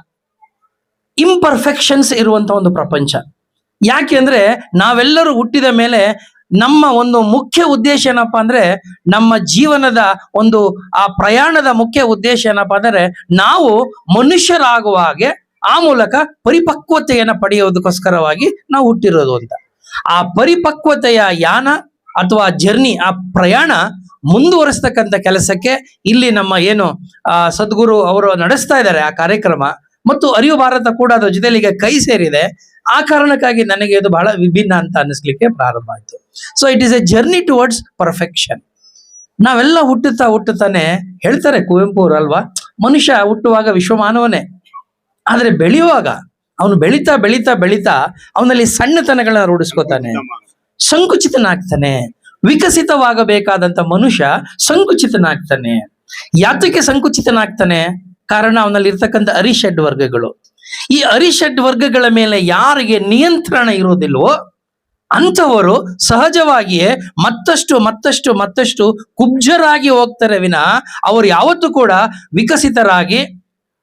ಇಂಪರ್ಫೆಕ್ಷನ್ಸ್ ಇರುವಂತ ಒಂದು ಪ್ರಪಂಚ. ಯಾಕೆ ಅಂದ್ರೆ ನಾವೆಲ್ಲರೂ ಹುಟ್ಟಿದ ಮೇಲೆ ನಮ್ಮ ಒಂದು ಮುಖ್ಯ ಉದ್ದೇಶ ಏನಪ್ಪಾ ಅಂದ್ರೆ, ನಮ್ಮ ಜೀವನದ ಒಂದು ಆ ಪ್ರಯಾಣದ ಮುಖ್ಯ ಉದ್ದೇಶ ಏನಪ್ಪಾ ಅಂದ್ರೆ, ನಾವು ಮನುಷ್ಯರಾಗುವ ಹಾಗೆ ಆ ಮೂಲಕ ಪರಿಪಕ್ವತೆಯನ್ನ ಪಡೆಯೋದಕ್ಕೋಸ್ಕರವಾಗಿ ನಾವು ಹುಟ್ಟಿರೋದು ಅಂತ. ಆ ಪರಿಪಕ್ವತೆಯ ಯಾನ ಅಥವಾ ಜರ್ನಿ, ಆ ಪ್ರಯಾಣ ಮುಂದುವರಿಸ್ತಕ್ಕಂಥ ಕೆಲಸಕ್ಕೆ ಇಲ್ಲಿ ನಮ್ಮ ಏನು ಸದ್ಗುರು ಅವರು ನಡೆಸ್ತಾ ಇದ್ದಾರೆ ಆ ಕಾರ್ಯಕ್ರಮ, ಮತ್ತು ಅರಿವು ಭಾರತ ಕೂಡ ಅದರ ಜೊತೆಲಿಗೆ ಕೈ ಸೇರಿದೆ. ಆ ಕಾರಣಕ್ಕಾಗಿ ನನಗೆ ಇದು ಬಹಳ ವಿಭಿನ್ನ ಅಂತ ಅನ್ನಿಸ್ಲಿಕ್ಕೆ ಪ್ರಾರಂಭ ಆಯ್ತು. So it is A journey towards perfection. ನಾವೆಲ್ಲ ಹುಟ್ಟುತ್ತಾನೆ ಹೇಳ್ತಾರೆ ಕುವೆಂಪು ಅವರು ಅಲ್ವಾ, ಮನುಷ್ಯ ಹುಟ್ಟುವಾಗ ವಿಶ್ವಮಾನವನೇ, ಆದ್ರೆ ಬೆಳೆಯುವಾಗ ಅವನು ಬೆಳೀತಾ ಬೆಳೀತಾ ಬೆಳೀತಾ ಅವನಲ್ಲಿ ಸಣ್ಣತನಗಳನ್ನ ರೂಢಿಸ್ಕೋತಾನೆ, ಸಂಕುಚಿತನಾಗ್ತಾನೆ. ವಿಕಸಿತವಾಗಬೇಕಾದಂತ ಮನುಷ್ಯ ಸಂಕುಚಿತನಾಗ್ತಾನೆ. ಯಾತಕ್ಕೆ ಸಂಕುಚಿತನಾಗ್ತಾನೆ? ಕಾರಣ ಅವನಲ್ಲಿ ಇರ್ತಕ್ಕಂಥ ಅರಿಷಡ್ ವರ್ಗಗಳು. ಈ ಅರಿಷಡ್ ವರ್ಗಗಳ ಮೇಲೆ ಯಾರಿಗೆ ನಿಯಂತ್ರಣ ಇರೋದಿಲ್ವೋ ಅಂಥವರು ಸಹಜವಾಗಿಯೇ ಮತ್ತಷ್ಟು ಮತ್ತಷ್ಟು ಮತ್ತಷ್ಟು ಕುಬ್ಜರಾಗಿ ಹೋಗ್ತಾರೆ ವಿನ ಅವರು ಯಾವತ್ತೂ ಕೂಡ ವಿಕಸಿತರಾಗಿ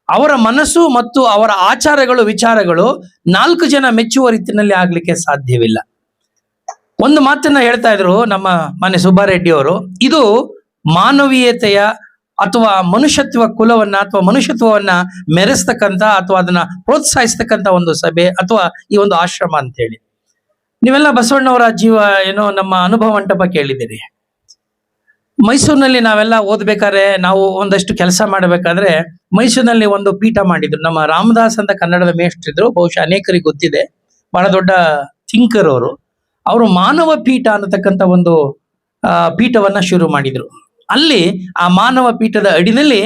ಅವರ ಮನಸ್ಸು ಮತ್ತು ಅವರ ಆಚಾರಗಳು ವಿಚಾರಗಳು 4 ಜನ ಮೆಚ್ಚುವ ರೀತಿಯಲ್ಲಿ ಆಗ್ಲಿಕ್ಕೆ ಸಾಧ್ಯವಿಲ್ಲ. ಒಂದು ಮಾತನ್ನ ಹೇಳ್ತಾ ಇದ್ರು ನಮ್ಮ ಮನೆ ಸುಬ್ಬಾರೆಡ್ಡಿ ಅವರು, ಇದು ಮಾನವೀಯತೆಯ ಅಥವಾ ಮನುಷ್ಯತ್ವ ಕುಲವನ್ನ ಅಥವಾ ಮನುಷ್ಯತ್ವವನ್ನ ಮೆರೆಸ್ತಕ್ಕಂಥ ಅಥವಾ ಅದನ್ನ ಪ್ರೋತ್ಸಾಹಿಸ್ತಕ್ಕಂಥ ಒಂದು ಸಭೆ ಅಥವಾ ಈ ಒಂದು ಆಶ್ರಮ ಅಂತ ಹೇಳಿ. ನೀವೆಲ್ಲ ಬಸವಣ್ಣವರ ಏನೋ ನಮ್ಮ ಅನುಭವ ಮಂಟಪ ಕೇಳಿದ್ದೀರಿ. ಮೈಸೂರಿನಲ್ಲಿ ನಾವೆಲ್ಲ ಓದ್ಬೇಕಾದ್ರೆ, ನಾವು ಒಂದಷ್ಟು ಕೆಲಸ ಮಾಡಬೇಕಾದ್ರೆ ಮೈಸೂರಿನಲ್ಲಿ ಒಂದು ಪೀಠ ಮಾಡಿದ್ರು. ನಮ್ಮ ರಾಮದಾಸ್ ಅಂತ ಕನ್ನಡದ ಮೇಷ್ಟ್ರಿದ್ರು, ಬಹುಶಃ ಅನೇಕರಿಗೆ ಗೊತ್ತಿದೆ, ಬಹಳ ದೊಡ್ಡ ಥಿಂಕರ್ ಅವರು. ಅವರು ಮಾನವ ಪೀಠ ಅನ್ನತಕ್ಕಂಥ ಒಂದು ಪೀಠವನ್ನ ಶುರು ಮಾಡಿದ್ರು. ಅಲ್ಲಿ ಆ ಮಾನವ ಪೀಠದ ಅಡಿನಲ್ಲಿ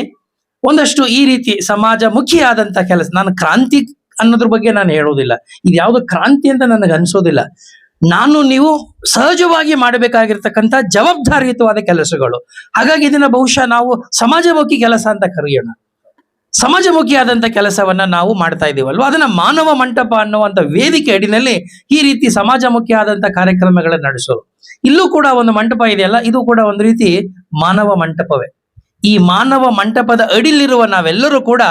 ಒಂದಷ್ಟು ಈ ರೀತಿ ಸಮಾಜಮುಖಿಯಾದಂತ ಕೆಲಸ. ನಾನು ಕ್ರಾಂತಿ ಅನ್ನೋದ್ರ ಬಗ್ಗೆ ನಾನು ಹೇಳೋದಿಲ್ಲ, ಇದು ಯಾವುದು ಕ್ರಾಂತಿ ಅಂತ ನನಗೆ ಅನ್ಸೋದಿಲ್ಲ. ನೀವು ಸಹಜವಾಗಿ ಮಾಡಬೇಕಾಗಿರ್ತಕ್ಕಂಥ ಜವಾಬ್ದಾರಿಯುತವಾದ ಕೆಲಸಗಳು. ಹಾಗಾಗಿ ಇದನ್ನ ಬಹುಶಃ ನಾವು ಸಮಾಜಮುಖಿ ಕೆಲಸ ಅಂತ ಕರೆಯೋಣ. ಸಮಾಜಮುಖಿಯಾದಂಥ ಕೆಲಸವನ್ನ ನಾವು ಮಾಡ್ತಾ ಇದೀವಲ್ವ, ಅದನ್ನ ಮಾನವ ಮಂಟಪ ಅನ್ನುವಂಥ ವೇದಿಕೆ ಅಡಿನಲ್ಲಿ ಈ ರೀತಿ ಸಮಾಜಮುಖಿಯಾದಂಥ ಕಾರ್ಯಕ್ರಮಗಳನ್ನ ನಡೆಸೋರು. ಇಲ್ಲೂ ಕೂಡ ಒಂದು ಮಂಟಪ ಇದೆಯಲ್ಲ, ಇದು ಕೂಡ ಒಂದು ರೀತಿ ಮಾನವ ಮಂಟಪವೇ. ಈ ಮಾನವ ಮಂಟಪದ ಅಡಿಲಿರುವ ನಾವೆಲ್ಲರೂ ಕೂಡ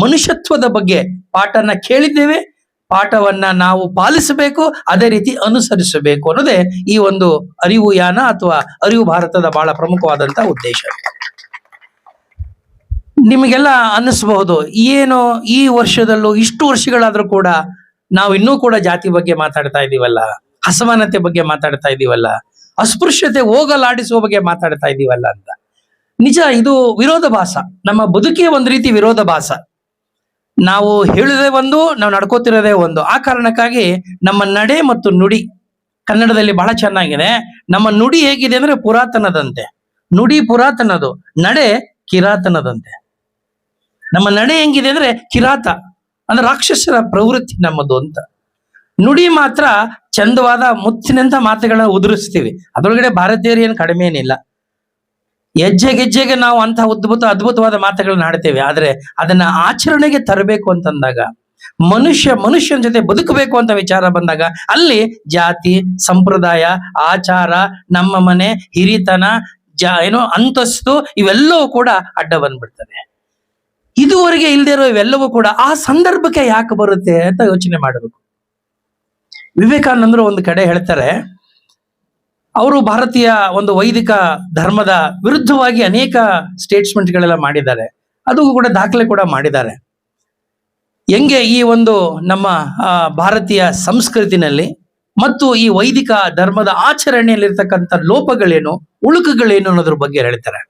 ಮನುಷ್ಯತ್ವದ ಬಗ್ಗೆ ಪಾಠನ ಕೇಳಿದ್ದೇವೆ, ಪಾಠವನ್ನ ನಾವು ಪಾಲಿಸಬೇಕು, ಅದೇ ರೀತಿ ಅನುಸರಿಸಬೇಕು ಅನ್ನೋದೇ ಈ ಒಂದು ಅರಿವು ಯಾನ ಅಥವಾ ಅರಿವು ಭಾರತದ ಬಹಳ ಪ್ರಮುಖವಾದಂತ ಉದ್ದೇಶ. ನಿಮಗೆಲ್ಲ ಅನ್ನಿಸಬಹುದು, ಏನು ಈ ವರ್ಷದಲ್ಲೂ ಇಷ್ಟು ವರ್ಷಗಳಾದ್ರೂ ಕೂಡ ನಾವು ಇನ್ನೂ ಕೂಡ ಜಾತಿ ಬಗ್ಗೆ ಮಾತಾಡ್ತಾ ಇದೀವಲ್ಲ, ಅಸಮಾನತೆ ಬಗ್ಗೆ ಮಾತಾಡ್ತಾ ಇದೀವಲ್ಲ, ಅಸ್ಪೃಶ್ಯತೆ ಹೋಗಲಾಡಿಸುವ ಬಗ್ಗೆ ಮಾತಾಡ್ತಾ ಇದೀವಲ್ಲ ಅಂತ. ನಿಜ, ಇದು ವಿರೋಧಾಭಾಸ. ನಮ್ಮ ಬದುಕೇ ಒಂದು ರೀತಿ ವಿರೋಧಾಭಾಸ. ನಾವು ಹೇಳೋದೇ ಒಂದು, ನಾವು ನಡ್ಕೋತಿರೋದೇ ಒಂದು. ಆ ಕಾರಣಕ್ಕಾಗಿ ನಮ್ಮ ನಡೆ ಮತ್ತು ನುಡಿ ಕನ್ನಡದಲ್ಲಿ ಬಹಳ ಚೆನ್ನಾಗಿದೆ. ನಮ್ಮ ನುಡಿ ಹೇಗಿದೆ ಅಂದ್ರೆ ಪುರಾತನದಂತೆ, ನುಡಿ ಪುರಾತನದು, ನಡೆ ಕಿರಾತನದಂತೆ. ನಮ್ಮ ನಡೆ ಹೆಂಗಿದೆ ಅಂದ್ರೆ ಕಿರಾತ ಅಂದ್ರೆ ರಾಕ್ಷಸರ ಪ್ರವೃತ್ತಿ ನಮ್ಮದು ಅಂತ. ನುಡಿ ಮಾತ್ರ ಚಂದವಾದ ಮುತ್ತಿನಂತ ಮಾತುಗಳನ್ನ ಉದುರಿಸ್ತೀವಿ, ಅದರೊಳಗಡೆ ಭಾರತೀಯರು ಏನು ಕಡಿಮೆ ಏನಿಲ್ಲ. ಹೆಜ್ಜೆಗೆಜ್ಜೆಗೆ ನಾವು ಅಂತ ಅದ್ಭುತವಾದ ಮಾತುಗಳನ್ನ ಆಡ್ತೇವೆ. ಆದ್ರೆ ಅದನ್ನ ಆಚರಣೆಗೆ ತರಬೇಕು ಅಂತಂದಾಗ, ಮನುಷ್ಯನ ಜೊತೆ ಬದುಕಬೇಕು ಅಂತ ವಿಚಾರ ಬಂದಾಗ ಅಲ್ಲಿ ಜಾತಿ, ಸಂಪ್ರದಾಯ, ಆಚಾರ, ನಮ್ಮ ಮನೆ, ಹಿರಿತನ, ಅಂತಸ್ತು ಇವೆಲ್ಲವೂ ಕೂಡ ಅಡ್ಡ ಬಂದ್ಬಿಡ್ತದೆ. ಇದುವರೆಗೆ ಇಲ್ದೇ ಇರೋ ಇವೆಲ್ಲವೂ ಕೂಡ ಆ ಸಂದರ್ಭಕ್ಕೆ ಯಾಕೆ ಬರುತ್ತೆ ಅಂತ ಯೋಚನೆ ಮಾಡಬೇಕು. ವಿವೇಕಾನಂದರು ಒಂದು ಕಡೆ ಹೇಳ್ತಾರೆ, ಅವರು ಭಾರತೀಯ ಒಂದು ವೈದಿಕ ಧರ್ಮದ ವಿರುದ್ಧವಾಗಿ ಅನೇಕ ಸ್ಟೇಟ್ಸ್ಮೆಂಟ್ಗಳೆಲ್ಲ ಮಾಡಿದ್ದಾರೆ, ಅದು ಕೂಡ ದಾಖಲೆ ಕೂಡ ಮಾಡಿದ್ದಾರೆ. ಹೆಂಗೆ ಈ ಒಂದು ನಮ್ಮ ಭಾರತೀಯ ಸಂಸ್ಕೃತಿನಲ್ಲಿ ಮತ್ತು ಈ ವೈದಿಕ ಧರ್ಮದ ಆಚರಣೆಯಲ್ಲಿರ್ತಕ್ಕಂಥ ಲೋಪಗಳೇನು, ಉಳುಕುಗಳೇನು ಅನ್ನೋದ್ರ ಬಗ್ಗೆ ಹೇಳ್ತಾರೆ.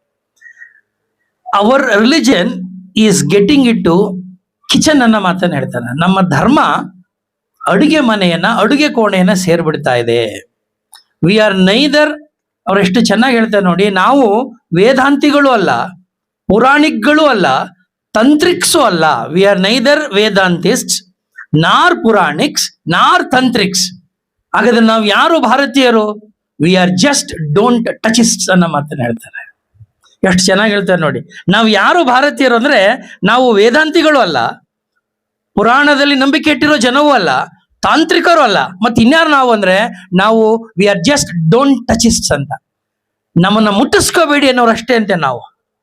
Our religion is getting it to kitchen ಅನ್ನೋ ಮಾತನ್ನ ಹೇಳ್ತಾನೆ. ನಮ್ಮ ಧರ್ಮ ಅಡುಗೆ ಮನೆಯನ್ನ, ಅಡುಗೆ ಕೋಣೆಯನ್ನ ಸೇರ್ಬಿಡ್ತಾ ಇದೆ. ವಿ ಆರ್ ನೈದರ್, ಅವ್ರು ಎಷ್ಟು ಚೆನ್ನಾಗಿ ಹೇಳ್ತಾರೆ ನೋಡಿ, ನಾವು ವೇದಾಂತಿಗಳು ಅಲ್ಲ, ಪುರಾಣಿಕ್ಗಳು ಅಲ್ಲ, ತಂತ್ರಿಕ್ಸು ಅಲ್ಲ. ವಿ ಆರ್ ನೈದರ್ ವೇದಾಂತಿಸ್ಟ್ ನಾರ್ ಪುರಾಣಿಕ್ಸ್ ನಾರ್ ತಂತ್ರಿಕ್ಸ್. ಹಾಗಾದ್ರೆ ನಾವು ಯಾರು ಭಾರತೀಯರು? ವಿ ಆರ್ ಜಸ್ಟ್ ಡೋಂಟ್ ಟಚಿಸ್ಟ್ ಅನ್ನೋ ಮಾತನ್ನ ಹೇಳ್ತಾರೆ. ಎಷ್ಟು ಚೆನ್ನಾಗಿ ಹೇಳ್ತಾರೆ ನೋಡಿ. ನಾವು ಯಾರು ಭಾರತೀಯರು ಅಂದ್ರೆ ನಾವು ವೇದಾಂತಿಗಳು ಅಲ್ಲ, ಪುರಾಣದಲ್ಲಿ ನಂಬಿಕೆ ಇಟ್ಟಿರೋ ಜನವೂ ಅಲ್ಲ, ತಾಂತ್ರಿಕರು ಅಲ್ಲ, ಮತ್ತೆ ಇನ್ಯಾರು ನಾವು ಅಂದ್ರೆ ನಾವು ವಿ ಆರ್ ಜಸ್ಟ್ ಡೋಂಟ್ ಟಚಿಸ್ಟ್ ಅಂತ, ನಮ್ಮನ್ನ ಮುಟ್ಟಿಸ್ಕೋಬೇಡಿ ಅನ್ನೋರು ಅಷ್ಟೇ ಅಂತೆ ನಾವು.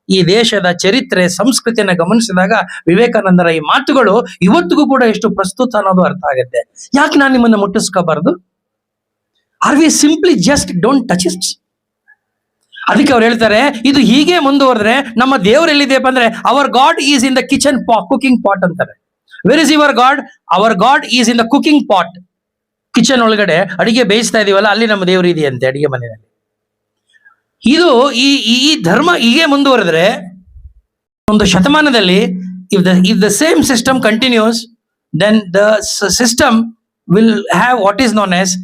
ಈ ದೇಶದ ಚರಿತ್ರೆ ಸಂಸ್ಕೃತಿಯನ್ನು ಗಮನಿಸಿದಾಗ ವಿವೇಕಾನಂದರ ಈ ಮಾತುಗಳು ಇವತ್ತಿಗೂ ಕೂಡ ಎಷ್ಟು ಪ್ರಸ್ತುತ ಅನ್ನೋದು ಅರ್ಥ ಆಗುತ್ತೆ. ಯಾಕೆ ನಾನು ನಿಮ್ಮನ್ನ ಮುಟ್ಟಿಸ್ಕೋಬಾರ್ದು? Are we simply just don't touchist? ಅದಕ್ಕೆ ಅವ್ರು ಹೇಳ್ತಾರೆ, ಇದು ಹೀಗೆ ಮುಂದುವರೆದ್ರೆ ನಮ್ಮ ದೇವರು ಎಲ್ಲಿದೆಯಪ್ಪ ಅಂದ್ರೆ our god is in the kitchen cooking pot ಅಂತಾರೆ. Where is your god? Our god is in the cooking pot. Kitchen ಒಳಗಡೆ ಅಡಿಗೆ ಬೇಯಿಸ್ತಾ ಇದೀವಲ್ಲ, ಅಲ್ಲಿ ನಮ್ಮ ದೇವರು ಇದೆಯಂತೆ ಅಡಿಗೆ ಮನೆಯಲ್ಲಿ. ಇದು ಈ ಧರ್ಮ ಹೀಗೆ ಮುಂದುವರೆದ್ರೆ ಒಂದು ಶತಮಾನದಲ್ಲಿ if the same system continues, then the system will have what is known as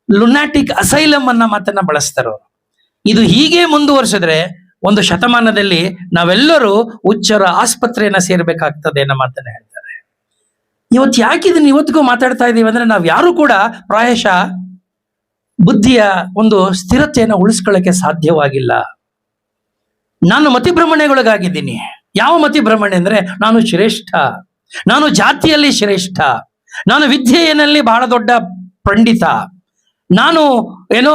lunatic asylum ಅನ್ನ ಮಾತನ್ನ ಬಳಸ್ತಾರೆ. ಇದು ಹೀಗೆ ಮುಂದುವರಿಸಿದ್ರೆ ಒಂದು ಶತಮಾನದಲ್ಲಿ ನಾವೆಲ್ಲರೂ ಹುಚ್ಚರ ಆಸ್ಪತ್ರೆಯನ್ನ ಸೇರ್ಬೇಕಾಗ್ತದೆ ಅನ್ನೋ ಮಾತನ್ನ ಹೇಳ್ತಾರೆ. ಇವತ್ತು ಯಾಕೆ ಇದನ್ನ ಇವತ್ತಿಗೂ ಮಾತಾಡ್ತಾ ಇದೀವಿ ಅಂದ್ರೆ, ನಾವ್ ಯಾರು ಕೂಡ ಪ್ರಾಯಶಃ ಬುದ್ಧಿಯ ಒಂದು ಸ್ಥಿರತೆಯನ್ನು ಉಳಿಸ್ಕೊಳ್ಳಕ್ಕೆ ಸಾಧ್ಯವಾಗಿಲ್ಲ. ನಾನು ಮತಿಭ್ರಮಣೆಗೊಳಗಾಗಿದ್ದೀನಿ. ಯಾವ ಮತಿಭ್ರಮಣೆ ಅಂದ್ರೆ, ನಾನು ಶ್ರೇಷ್ಠ, ನಾನು ಜಾತಿಯಲ್ಲಿ ಶ್ರೇಷ್ಠ, ನಾನು ವಿದ್ಯೆಯಲ್ಲಿ ಬಹಳ ದೊಡ್ಡ ಪಂಡಿತ, ನಾನು ಏನೋ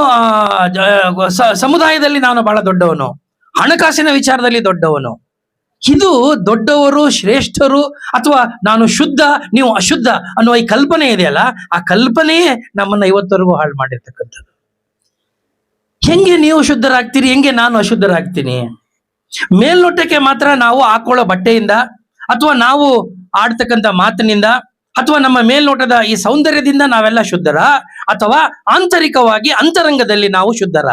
ಸಮುದಾಯದಲ್ಲಿ ನಾನು ಬಹಳ ದೊಡ್ಡವನು, ಹಣಕಾಸಿನ ವಿಚಾರದಲ್ಲಿ ದೊಡ್ಡವನು. ಇದು ದೊಡ್ಡವರು ಶ್ರೇಷ್ಠರು ಅಥವಾ ನಾನು ಶುದ್ಧ ನೀವು ಅಶುದ್ಧ ಅನ್ನುವ ಈ ಕಲ್ಪನೆ ಇದೆಯಲ್ಲ, ಆ ಕಲ್ಪನೆಯೇ ನಮ್ಮನ್ನ ಇವತ್ತವರೆಗೂ ಹಾಳು ಮಾಡಿರ್ತಕ್ಕಂಥದ್ದು. ಹೆಂಗೆ ನೀವು ಶುದ್ಧರಾಗ್ತೀರಿ, ಹೆಂಗೆ ನಾನು ಅಶುದ್ಧರಾಗ್ತೀನಿ? ಮೇಲ್ನೋಟಕ್ಕೆ ಮಾತ್ರ ನಾವು ಹಾಕೊಳ್ಳೋ ಬಟ್ಟೆಯಿಂದ ಅಥವಾ ನಾವು ಆಡ್ತಕ್ಕಂಥ ಮಾತಿನಿಂದ ಅಥವಾ ನಮ್ಮ ಮೇಲ್ನೋಟದ ಈ ಸೌಂದರ್ಯದಿಂದ ನಾವೆಲ್ಲ ಶುದ್ಧರ, ಅಥವಾ ಆಂತರಿಕವಾಗಿ ಅಂತರಂಗದಲ್ಲಿ ನಾವು ಶುದ್ಧರ?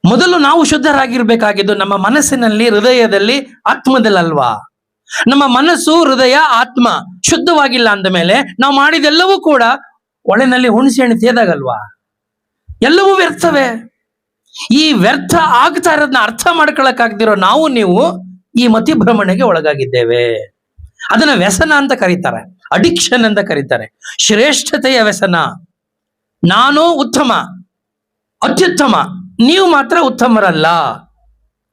ಮೊದಲು ನಾವು ಶುದ್ಧರಾಗಿರ್ಬೇಕಾಗಿದ್ದು ನಮ್ಮ ಮನಸ್ಸಿನಲ್ಲಿ, ಹೃದಯದಲ್ಲಿ, ಆತ್ಮದಲ್ಲಲ್ವಾ? ನಮ್ಮ ಮನಸ್ಸು, ಹೃದಯ, ಆತ್ಮ ಶುದ್ಧವಾಗಿಲ್ಲ ಅಂದ ಮೇಲೆ ನಾವು ಮಾಡಿದೆಲ್ಲವೂ ಕೂಡ ಒಳೆನಲ್ಲಿ ಹುಣಸೆ ಹಣ್ಣು ತೇದಾಗಲ್ವಾ? ಎಲ್ಲವೂ ವ್ಯರ್ಥವೇ. ಈ ವ್ಯರ್ಥ ಆಗ್ತಾ ಇರೋದನ್ನ ಅರ್ಥ ಮಾಡ್ಕೊಳಕ್ಕಾಗ್ದಿರೋ ನಾವು ನೀವು ಈ ಮತಿಭ್ರಮಣೆಗೆ ಒಳಗಾಗಿದ್ದೇವೆ. ಅದನ್ನ ವ್ಯಸನ ಅಂತ ಕರೀತಾರೆ, ಅಡಿಕ್ಷನ್ ಅಂತ ಕರೀತಾರೆ. ಶ್ರೇಷ್ಠತೆಯ ವ್ಯಸನ. ನಾನು ಉತ್ತಮ, ಅತ್ಯುತ್ತಮ, ನೀವು ಮಾತ್ರ ಉತ್ತಮರಲ್ಲ.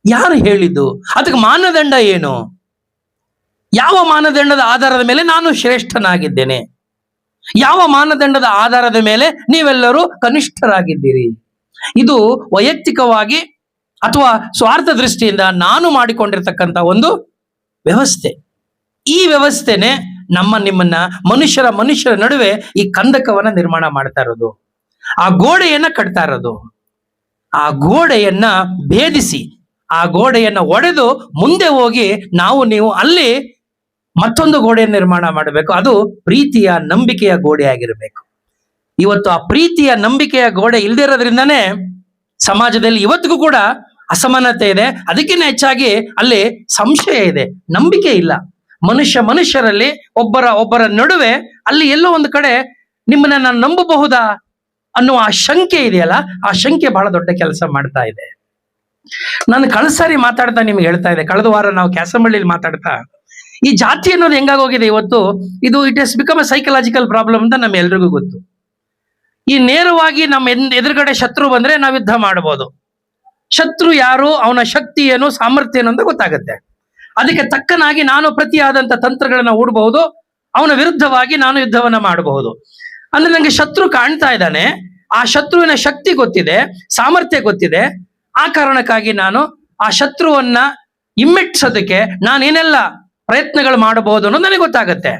ಯಾರು ಹೇಳಿದ್ದು? ಅದಕ್ಕೆ ಮಾನದಂಡ ಏನು? ಯಾವ ಮಾನದಂಡದ ಆಧಾರದ ಮೇಲೆ ನಾನು ಶ್ರೇಷ್ಠನಾಗಿದ್ದೇನೆ? ಯಾವ ಮಾನದಂಡದ ಆಧಾರದ ಮೇಲೆ ನೀವೆಲ್ಲರೂ ಕನಿಷ್ಠರಾಗಿದ್ದೀರಿ? ಇದು ವೈಯಕ್ತಿಕವಾಗಿ ಅಥವಾ ಸ್ವಾರ್ಥ ದೃಷ್ಟಿಯಿಂದ ನಾನು ಮಾಡಿಕೊಂಡಿರ್ತಕ್ಕಂಥ ಒಂದು ವ್ಯವಸ್ಥೆ. ಈ ವ್ಯವಸ್ಥೆನೆ ನಿಮ್ಮನ್ನ ಮನುಷ್ಯರ ನಡುವೆ ಈ ಕಂದಕವನ್ನ ನಿರ್ಮಾಣ ಮಾಡ್ತಾ ಇರೋದು, ಆ ಗೋಡೆಯನ್ನ ಕಟ್ತಾ ಇರೋದು. ಆ ಗೋಡೆಯನ್ನ ಭೇದಿಸಿ, ಆ ಗೋಡೆಯನ್ನ ಒಡೆದು ಮುಂದೆ ಹೋಗಿ ನೀವು ಅಲ್ಲಿ ಮತ್ತೊಂದು ಗೋಡೆಯನ್ನು ನಿರ್ಮಾಣ ಮಾಡಬೇಕು. ಅದು ಪ್ರೀತಿಯ, ನಂಬಿಕೆಯ ಗೋಡೆ ಆಗಿರಬೇಕು. ಇವತ್ತು ಆ ಪ್ರೀತಿಯ, ನಂಬಿಕೆಯ ಗೋಡೆ ಇಲ್ಲದೆ ಇರೋದ್ರಿಂದಾನೇ ಸಮಾಜದಲ್ಲಿ ಇವತ್ತಿಗೂ ಕೂಡ ಅಸಮಾನತೆ ಇದೆ. ಅದಕ್ಕಿಂತ ಹೆಚ್ಚಾಗಿ ಅಲ್ಲಿ ಸಂಶಯ ಇದೆ, ನಂಬಿಕೆ ಇಲ್ಲ. ಮನುಷ್ಯರಲ್ಲಿ ಒಬ್ಬರ ನಡುವೆ ಅಲ್ಲಿ ಎಲ್ಲೋ ಒಂದು ಕಡೆ ನಿಮ್ಮನ್ನ ನಾನು ನಂಬಬಹುದಾ ಅನ್ನುವ ಆ ಶಂಕೆ ಇದೆಯಲ್ಲ, ಆ ಶಂಕೆ ಬಹಳ ದೊಡ್ಡ ಕೆಲಸ ಮಾಡ್ತಾ ಇದೆ. ನಾನು ಕಳೆದ ಸಾರಿ ಮಾತಾಡ್ತಾ ನಿಮ್ಗೆ ಹೇಳ್ತಾ ಇದ್ದೆ, ಕಳೆದ ವಾರ ನಾವು ಕ್ಯಾಸಂಬಳ್ಳಿಲಿ ಮಾತಾಡ್ತಾ, ಈ ಜಾತಿ ಅನ್ನೋದು ಹೆಂಗಾಗೋಗಿದೆ ಇವತ್ತು, it has become a psychological problem ಅಂತ ನಮ್ಮ ಎಲ್ರಿಗೂ ಗೊತ್ತು. ಈ ನೇರವಾಗಿ ನಮ್ಮ ಎದುರುಗಡೆ ಶತ್ರು ಬಂದ್ರೆ ನಾವು ಯುದ್ಧ ಮಾಡಬಹುದು. ಶತ್ರು ಯಾರು, ಅವನ ಶಕ್ತಿ ಏನು, ಸಾಮರ್ಥ್ಯ ಏನು ಅಂತ ಗೊತ್ತಾಗುತ್ತೆ. ಅದಕ್ಕೆ ತಕ್ಕನಾಗಿ ನಾನು ಪ್ರತಿಯಾದಂತ ತಂತ್ರಗಳನ್ನ ಹೂಡಬಹುದು, ಅವನ ವಿರುದ್ಧವಾಗಿ ನಾನು ಯುದ್ಧವನ್ನ ಮಾಡಬಹುದು. ಅಂದ್ರೆ ನಂಗೆ ಶತ್ರು ಕಾಣ್ತಾ ಇದ್ದಾನೆ, ಆ ಶತ್ರುವಿನ ಶಕ್ತಿ ಗೊತ್ತಿದೆ, ಸಾಮರ್ಥ್ಯ ಗೊತ್ತಿದೆ. ಆ ಕಾರಣಕ್ಕಾಗಿ ನಾನು ಆ ಶತ್ರುವನ್ನ ಹಿಮ್ಮೆಟ್ಟಿಸೋದಕ್ಕೆ ನಾನೇನೆಲ್ಲ ಪ್ರಯತ್ನಗಳು ಮಾಡಬಹುದು ಅನ್ನೋದು ನನಗೆ ಗೊತ್ತಾಗತ್ತೆ.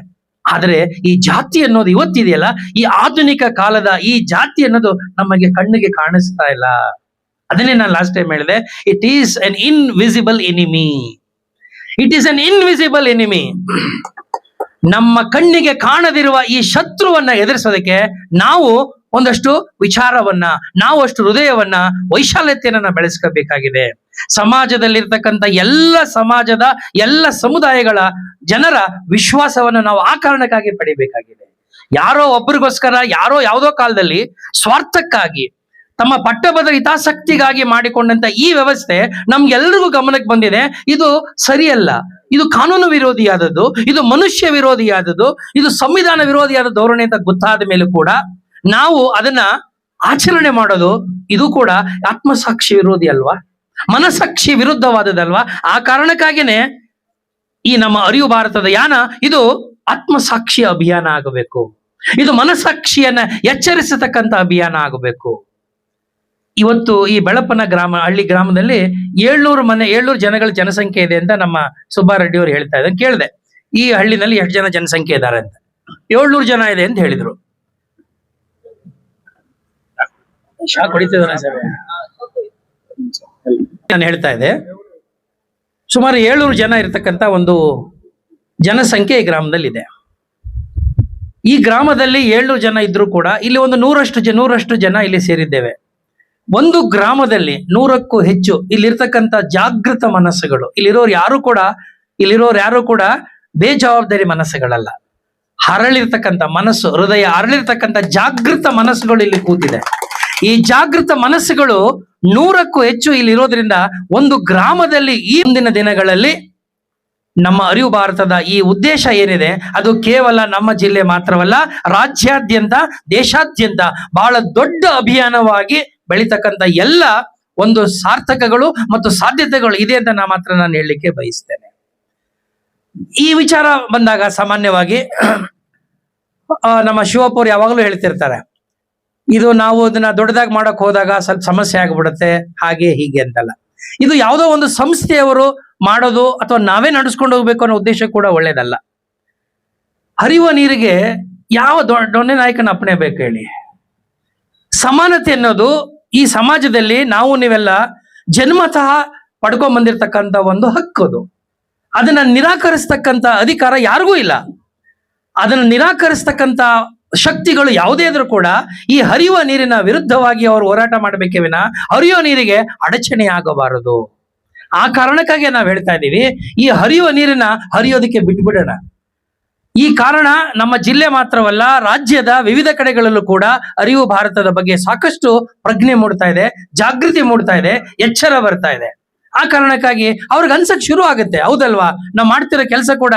ಆದ್ರೆ ಈ ಜಾತಿ ಅನ್ನೋದು ಇವತ್ತಿದೆಯಲ್ಲ, ಈ ಆಧುನಿಕ ಕಾಲದ ಈ ಜಾತಿ ಅನ್ನೋದು ನಮಗೆ ಕಣ್ಣಿಗೆ ಕಾಣಿಸ್ತಾ ಇಲ್ಲ. ಅದನ್ನೇ ನಾನು ಲಾಸ್ಟ್ ಟೈಮ್ ಹೇಳಿದೆ, it is an invisible enemy. It is an invisible enemy. ನಮ್ಮ ಕಣ್ಣಿಗೆ ಕಾಣದಿರುವ ಈ ಶತ್ರುವನ್ನ ಎದುರಿಸೋದಕ್ಕೆ ನಾವು ಒಂದಷ್ಟು ವಿಚಾರವನ್ನ, ನಾವು ಅಷ್ಟು ಹೃದಯವನ್ನ, ವೈಶಾಲ್ಯತೆಯನ್ನ ಬೆಳೆಸ್ಕೋಬೇಕಾಗಿದೆ. ಸಮಾಜದಲ್ಲಿರ್ತಕ್ಕಂಥ ಸಮಾಜದ ಎಲ್ಲ ಸಮುದಾಯಗಳ ಜನರ ವಿಶ್ವಾಸವನ್ನು ನಾವು ಆ ಕಾರಣಕ್ಕಾಗಿ ಪಡಿಬೇಕಾಗಿದೆ. ಯಾರೋ ಒಬ್ಬರಿಗೋಸ್ಕರ ಯಾರೋ ಯಾವುದೋ ಕಾಲದಲ್ಲಿ ಸ್ವಾರ್ಥಕ್ಕಾಗಿ ತಮ್ಮ ಪಟ್ಟಭದ್ರ ಹಿತಾಸಕ್ತಿಗಾಗಿ ಮಾಡಿಕೊಂಡಂತ ಈ ವ್ಯವಸ್ಥೆ ನಮ್ಗೆಲ್ರಿಗೂ ಗಮನಕ್ಕೆ ಬಂದಿದೆ. ಇದು ಸರಿಯಲ್ಲ, ಇದು ಕಾನೂನು ವಿರೋಧಿಯಾದದ್ದು, ಇದು ಮನುಷ್ಯ ವಿರೋಧಿಯಾದದ್ದು, ಇದು ಸಂವಿಧಾನ ವಿರೋಧಿಯಾದ ಧೋರಣೆ ಅಂತ ಗೊತ್ತಾದ ಮೇಲೂ ಕೂಡ ನಾವು ಅದನ್ನ ಆಚರಣೆ ಮಾಡೋದು, ಇದು ಕೂಡ ಆತ್ಮಸಾಕ್ಷಿ ವಿರೋಧಿ ಅಲ್ವಾ, ಮನಸಾಕ್ಷಿ ವಿರುದ್ಧವಾದದಲ್ವಾ? ಆ ಕಾರಣಕ್ಕಾಗಿನೇ ಈ ನಮ್ಮ ಅರಿವು ಭಾರತದ ಯಾನ ಇದು ಆತ್ಮಸಾಕ್ಷಿ ಅಭಿಯಾನ ಆಗಬೇಕು. ಇದು ಮನಸ್ಸಾಕ್ಷಿಯನ್ನ ಎಚ್ಚರಿಸತಕ್ಕಂತ ಅಭಿಯಾನ ಆಗಬೇಕು. ಇವತ್ತು ಈ ಬೆಳಪನ ಹಳ್ಳಿ ಗ್ರಾಮದಲ್ಲಿ 700 ಜನಗಳ ಜನಸಂಖ್ಯೆ ಇದೆ ಅಂತ ನಮ್ಮ ಸುಬ್ಬಾರೆಡ್ಡಿ ಅವರು ಹೇಳ್ತಾ ಇದ್ದಾರೆ. ಕೇಳಿದೆ, ಈ ಹಳ್ಳಿನಲ್ಲಿ ಎಷ್ಟು ಜನ ಜನಸಂಖ್ಯೆ ಇದ್ದಾರೆ ಅಂತ. 700 ಜನ ಇದೆ ಅಂತ ಹೇಳಿದ್ರು. ನಾನು ಹೇಳ್ತಾ ಇದ್ದೆ, ಸುಮಾರು 700 ಜನ ಇರತಕ್ಕಂತ ಒಂದು ಜನಸಂಖ್ಯೆ ಈ ಗ್ರಾಮದಲ್ಲಿ ಇದೆ. ಈ ಗ್ರಾಮದಲ್ಲಿ 700 ಜನ ಇದ್ರೂ ಕೂಡ ಇಲ್ಲಿ ಒಂದು 100ರಷ್ಟು ಜನ ಇಲ್ಲಿ ಸೇರಿದ್ದೇವೆ. ಒಂದು ಗ್ರಾಮದಲ್ಲಿ 100ಕ್ಕೂ ಹೆಚ್ಚು ಇಲ್ಲಿರ್ತಕ್ಕಂಥ ಜಾಗೃತ ಮನಸ್ಸುಗಳು, ಇಲ್ಲಿರೋರು ಯಾರು ಕೂಡ ಬೇಜವಾಬ್ದಾರಿ ಮನಸ್ಸುಗಳಲ್ಲ. ಹರಳಿರ್ತಕ್ಕಂಥ ಮನಸ್ಸು, ಹೃದಯ ಹರಳಿರ್ತಕ್ಕಂಥ ಜಾಗೃತ ಮನಸ್ಸುಗಳು ಇಲ್ಲಿ ಕೂತಿದೆ. ಈ ಜಾಗೃತ ಮನಸ್ಸುಗಳು 100ಕ್ಕೂ ಹೆಚ್ಚು ಇಲ್ಲಿರೋದ್ರಿಂದ ಒಂದು ಗ್ರಾಮದಲ್ಲಿ ಈ ಮುಂದಿನ ದಿನಗಳಲ್ಲಿ ನಮ್ಮ ಅರಿವು ಭಾರತದ ಈ ಉದ್ದೇಶ ಏನಿದೆ ಅದು ಕೇವಲ ನಮ್ಮ ಜಿಲ್ಲೆ ಮಾತ್ರವಲ್ಲ, ರಾಜ್ಯಾದ್ಯಂತ, ದೇಶಾದ್ಯಂತ ಬಹಳ ದೊಡ್ಡ ಅಭಿಯಾನವಾಗಿ ಬೆಳೀತಕ್ಕಂಥ ಎಲ್ಲ ಒಂದು ಸಾರ್ಥಕಗಳು ಮತ್ತು ಸಾಧ್ಯತೆಗಳು ಇದೆ ಅಂತ ನಾನು ಹೇಳಲಿಕ್ಕೆ ಬಯಸ್ತೇನೆ. ಈ ವಿಚಾರ ಬಂದಾಗ ಸಾಮಾನ್ಯವಾಗಿ ನಮ್ಮ ಶಿವಪ್ಪ ಅವ್ರು ಯಾವಾಗಲೂ ಹೇಳ್ತಿರ್ತಾರೆ, ಇದು ನಾವು ಅದನ್ನ ದೊಡ್ಡದಾಗಿ ಮಾಡಕ್ ಹೋದಾಗ ಸ್ವಲ್ಪ ಸಮಸ್ಯೆ ಆಗ್ಬಿಡುತ್ತೆ, ಹಾಗೆ ಹೀಗೆ ಅಂತಲ್ಲ. ಇದು ಯಾವುದೋ ಒಂದು ಸಂಸ್ಥೆಯವರು ಮಾಡೋದು ಅಥವಾ ನಾವೇ ನಡೆಸ್ಕೊಂಡು ಹೋಗ್ಬೇಕು ಅನ್ನೋ ಉದ್ದೇಶ ಕೂಡ ಒಳ್ಳೇದಲ್ಲ. ಹರಿಯುವ ನೀರಿಗೆ ಯಾವ ದೊಣ್ಣೆ ನಾಯಕನ ಅಪ್ಪಣೆ ಬೇಕು ಹೇಳಿ? ಸಮಾನತೆ ಅನ್ನೋದು ಈ ಸಮಾಜದಲ್ಲಿ ನಾವು ನೀವೆಲ್ಲ ಜನ್ಮತಃ ಪಡ್ಕೊಂಡ್ ಬಂದಿರತಕ್ಕಂತ ಒಂದು ಹಕ್ಕದು. ಅದನ್ನ ನಿರಾಕರಿಸ್ತಕ್ಕಂತ ಅಧಿಕಾರ ಯಾರಿಗೂ ಇಲ್ಲ. ಅದನ್ನ ನಿರಾಕರಿಸ್ತಕ್ಕಂತ ಶಕ್ತಿಗಳು ಯಾವುದೇ ಇದ್ರೂ ಕೂಡ ಈ ಹರಿಯುವ ನೀರಿನ ವಿರುದ್ಧವಾಗಿ ಅವರು ಹೋರಾಟ ಮಾಡಬೇಕೇ ವಿನ ಹರಿಯುವ ನೀರಿಗೆ ಅಡಚಣೆ ಆಗಬಾರದು. ಆ ಕಾರಣಕ್ಕಾಗಿ ನಾವು ಹೇಳ್ತಾ ಇದ್ದೀವಿ, ಈ ಹರಿಯುವ ನೀರಿನ ಹರಿಯೋದಕ್ಕೆ ಬಿಟ್ಬಿಡೋಣ. ಈ ಕಾರಣ ನಮ್ಮ ಜಿಲ್ಲೆ ಮಾತ್ರವಲ್ಲ, ರಾಜ್ಯದ ವಿವಿಧ ಕಡೆಗಳಲ್ಲೂ ಕೂಡ ಅರಿವು ಭಾರತದ ಬಗ್ಗೆ ಸಾಕಷ್ಟು ಪ್ರಜ್ಞೆ ಮೂಡ್ತಾ ಇದೆ, ಜಾಗೃತಿ ಮೂಡ್ತಾ ಇದೆ, ಎಚ್ಚರ ಬರ್ತಾ ಇದೆ. ಆ ಕಾರಣಕ್ಕಾಗಿ ಅವ್ರಿಗೆ ಅನ್ಸಕ್ ಶುರು ಆಗುತ್ತೆ, ಹೌದಲ್ವಾ, ನಾವು ಮಾಡ್ತಿರೋ ಕೆಲಸ ಕೂಡ